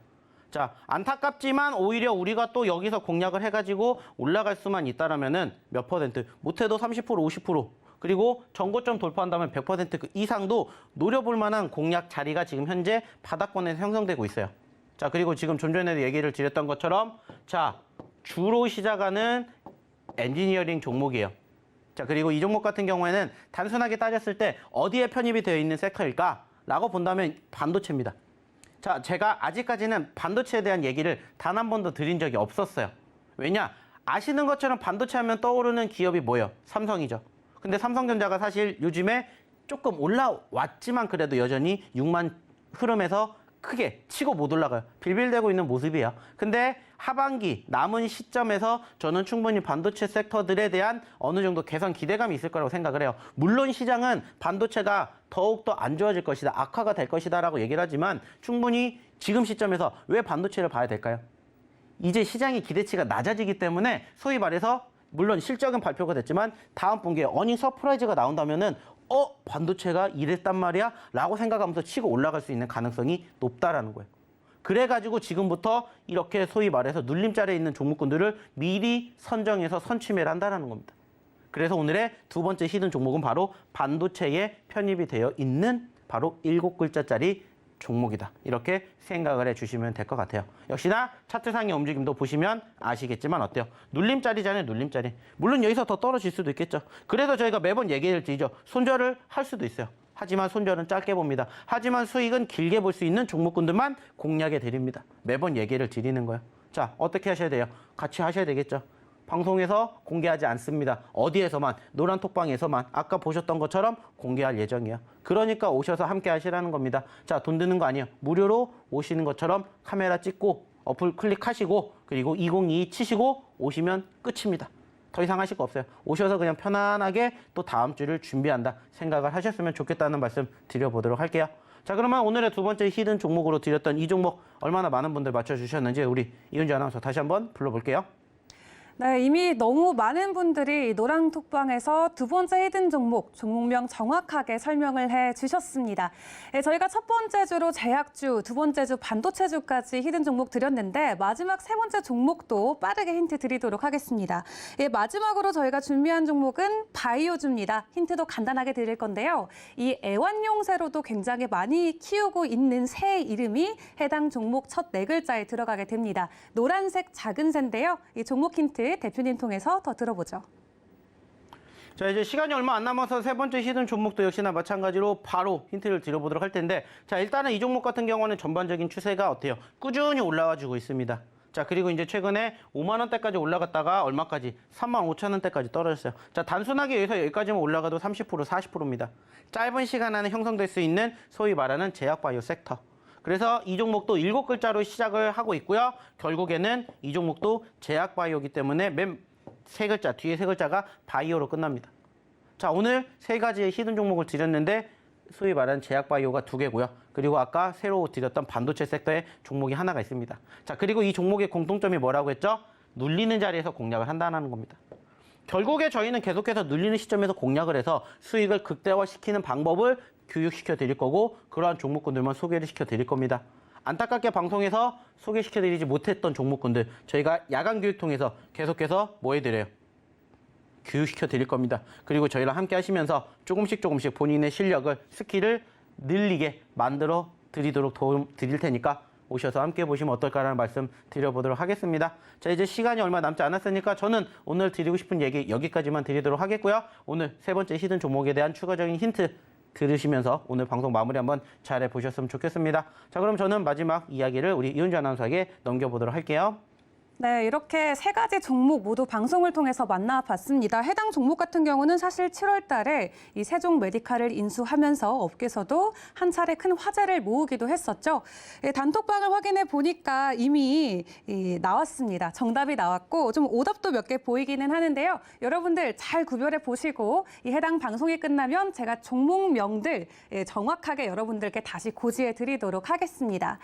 자, 안타깝지만 오히려 우리가 또 여기서 공략을 해가지고 올라갈 수만 있다라면은 몇 퍼센트? 못해도 30%, 50%. 그리고 전고점 돌파한다면 100% 이상도 노려볼 만한 공략 자리가 지금 현재 바닥권에서 형성되고 있어요. 자, 그리고 지금 좀 전에도 얘기를 드렸던 것처럼 자, 주로 시작하는 엔지니어링 종목이에요. 자, 그리고 이 종목 같은 경우에는 단순하게 따졌을 때 어디에 편입이 되어 있는 섹터일까라고 본다면 반도체입니다. 자, 제가 아직까지는 반도체에 대한 얘기를 단 한 번도 드린 적이 없었어요. 왜냐? 아시는 것처럼 반도체 하면 떠오르는 기업이 뭐예요? 삼성이죠. 근데 삼성전자가 사실 요즘에 조금 올라왔지만 그래도 여전히 6만 흐름에서 크게 치고 못 올라가요. 빌빌대고 있는 모습이에요. 근데 하반기 남은 시점에서 저는 충분히 반도체 섹터들에 대한 어느 정도 개선 기대감이 있을 거라고 생각을 해요. 물론 시장은 반도체가 더욱더 안 좋아질 것이다, 악화가 될 것이다 라고 얘기를 하지만 충분히 지금 시점에서 왜 반도체를 봐야 될까요? 이제 시장의 기대치가 낮아지기 때문에 소위 말해서 물론 실적은 발표가 됐지만 다음 분기에 어닝 서프라이즈가 나온다면은 반도체가 이랬단 말이야? 라고 생각하면서 치고 올라갈 수 있는 가능성이 높다라는 거예요. 그래가지고 지금부터 이렇게 소위 말해서 눌림자리에 있는 종목군들을 미리 선정해서 선취매를 한다는 겁니다. 그래서 오늘의 두 번째 히든 종목은 바로 반도체에 편입이 되어 있는 바로 7글자짜리 종목이다. 이렇게 생각을 해주시면 될 것 같아요. 역시나 차트상의 움직임도 보시면 아시겠지만 어때요? 눌림자리잖아요, 눌림자리. 물론 여기서 더 떨어질 수도 있겠죠. 그래도 저희가 매번 얘기를 드리죠. 손절을 할 수도 있어요. 하지만 손절은 짧게 봅니다. 하지만 수익은 길게 볼 수 있는 종목군들만 공략해 드립니다. 매번 얘기를 드리는 거예요. 자, 어떻게 하셔야 돼요? 같이 하셔야 되겠죠. 방송에서 공개하지 않습니다. 어디에서만, 노란톡방에서만 아까 보셨던 것처럼 공개할 예정이에요. 그러니까 오셔서 함께 하시라는 겁니다. 자, 돈 드는 거 아니에요. 무료로 오시는 것처럼 카메라 찍고 어플 클릭하시고 그리고 2022 치시고 오시면 끝입니다. 더 이상 하실 거 없어요. 오셔서 그냥 편안하게 또 다음 주를 준비한다 생각을 하셨으면 좋겠다는 말씀 드려보도록 할게요. 자, 그러면 오늘의 두 번째 히든 종목으로 드렸던 이 종목 얼마나 많은 분들 맞춰주셨는지 우리 이은주 아나운서 다시 한번 불러볼게요. 네, 이미 너무 많은 분들이 노란톡방에서 두 번째 히든 종목명 정확하게 설명을 해주셨습니다. 네, 저희가 첫 번째 주로 제약주, 두 번째 주 반도체주까지 히든 종목 드렸는데 마지막 세 번째 종목도 빠르게 힌트 드리도록 하겠습니다. 예, 마지막으로 저희가 준비한 종목은 바이오주입니다. 힌트도 간단하게 드릴 건데요. 이 애완용새로도 굉장히 많이 키우고 있는 새 이름이 해당 종목 첫 네 글자에 들어가게 됩니다. 노란색 작은 새인데요. 이 종목 힌트 대표님 통해서 더 들어보죠. 자, 이제 시간이 얼마 안 남아서 세 번째 히든 종목도 역시나 마찬가지로 바로 힌트를 드려보도록 할 텐데, 자, 일단은 이 종목 같은 경우는 전반적인 추세가 어때요? 꾸준히 올라와주고 있습니다. 자, 그리고 이제 최근에 5만 원대까지 올라갔다가 얼마까지? 3만 5천 원대까지 떨어졌어요. 자, 단순하게 여기서 여기까지만 올라가도 30%, 40%입니다. 짧은 시간 안에 형성될 수 있는 소위 말하는 제약바이오 섹터. 그래서 이 종목도 7글자로 시작을 하고 있고요. 결국에는 이 종목도 제약바이오이기 때문에 맨 세 글자, 뒤에 세 글자가 바이오로 끝납니다. 자, 오늘 세 가지의 히든 종목을 드렸는데 소위 말하는 제약바이오가 두 개고요. 그리고 아까 새로 드렸던 반도체 섹터에 종목이 하나가 있습니다. 자, 그리고 이 종목의 공통점이 뭐라고 했죠? 눌리는 자리에서 공략을 한다는 겁니다. 결국에 저희는 계속해서 눌리는 시점에서 공략을 해서 수익을 극대화시키는 방법을 교육시켜 드릴 거고 그러한 종목군들만 소개를 시켜 드릴 겁니다. 안타깝게 방송에서 소개시켜 드리지 못했던 종목군들 저희가 야간 교육 통해서 계속해서 뭐 해드려요? 교육시켜 드릴 겁니다. 그리고 저희랑 함께 하시면서 조금씩 본인의 실력을, 스킬을 늘리게 만들어 드리도록 도움 드릴 테니까 오셔서 함께 보시면 어떨까라는 말씀 드려보도록 하겠습니다. 자, 이제 시간이 얼마 남지 않았으니까 저는 오늘 드리고 싶은 얘기 여기까지만 드리도록 하겠고요. 오늘 세 번째 히든 종목에 대한 추가적인 힌트 들으시면서 오늘 방송 마무리 한번 잘 해보셨으면 좋겠습니다. 자, 그럼 저는 마지막 이야기를 우리 이은주 아나운서에게 넘겨보도록 할게요. 네, 이렇게 세 가지 종목 모두 방송을 통해서 만나봤습니다. 해당 종목 같은 경우는 사실 7월 달에 이 세종 메디칼을 인수하면서 업계에서도 한 차례 큰 화제를 모으기도 했었죠. 단톡방을 확인해 보니까 이미 나왔습니다. 정답이 나왔고 좀 오답도 몇 개 보이기는 하는데요. 여러분들 잘 구별해 보시고 이 해당 방송이 끝나면 제가 종목명들 정확하게 여러분들께 다시 고지해 드리도록 하겠습니다.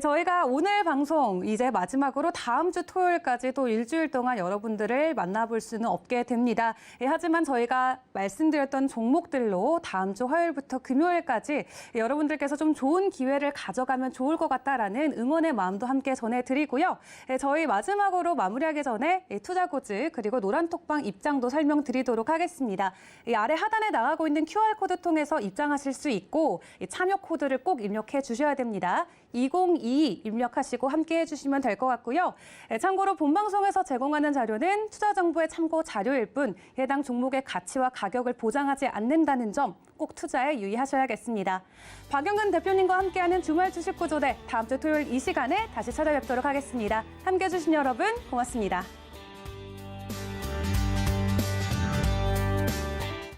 저희가 오늘 방송 이제 마지막으로 다음 주 토요일까지 또 일주일 동안 여러분들을 만나볼 수는 없게 됩니다. 하지만 저희가 말씀드렸던 종목들로 다음 주 화요일부터 금요일까지 여러분들께서 좀 좋은 기회를 가져가면 좋을 것 같다라는 응원의 마음도 함께 전해드리고요. 저희 마지막으로 마무리하기 전에 투자고즈 그리고 노란톡방 입장도 설명드리도록 하겠습니다. 이 아래 하단에 나가고 있는 QR코드 통해서 입장하실 수 있고 참여 코드를 꼭 입력해 주셔야 됩니다. 2022 입력하시고 함께 해주시면 될 것 같고요. 참고로 본방송에서 제공하는 자료는 투자 정보의 참고 자료일 뿐 해당 종목의 가치와 가격을 보장하지 않는다는 점 꼭 투자에 유의하셔야겠습니다. 박영근 대표님과 함께하는 주말 주식 구조대 다음 주 토요일 이 시간에 다시 찾아뵙도록 하겠습니다. 함께해 주신 여러분 고맙습니다.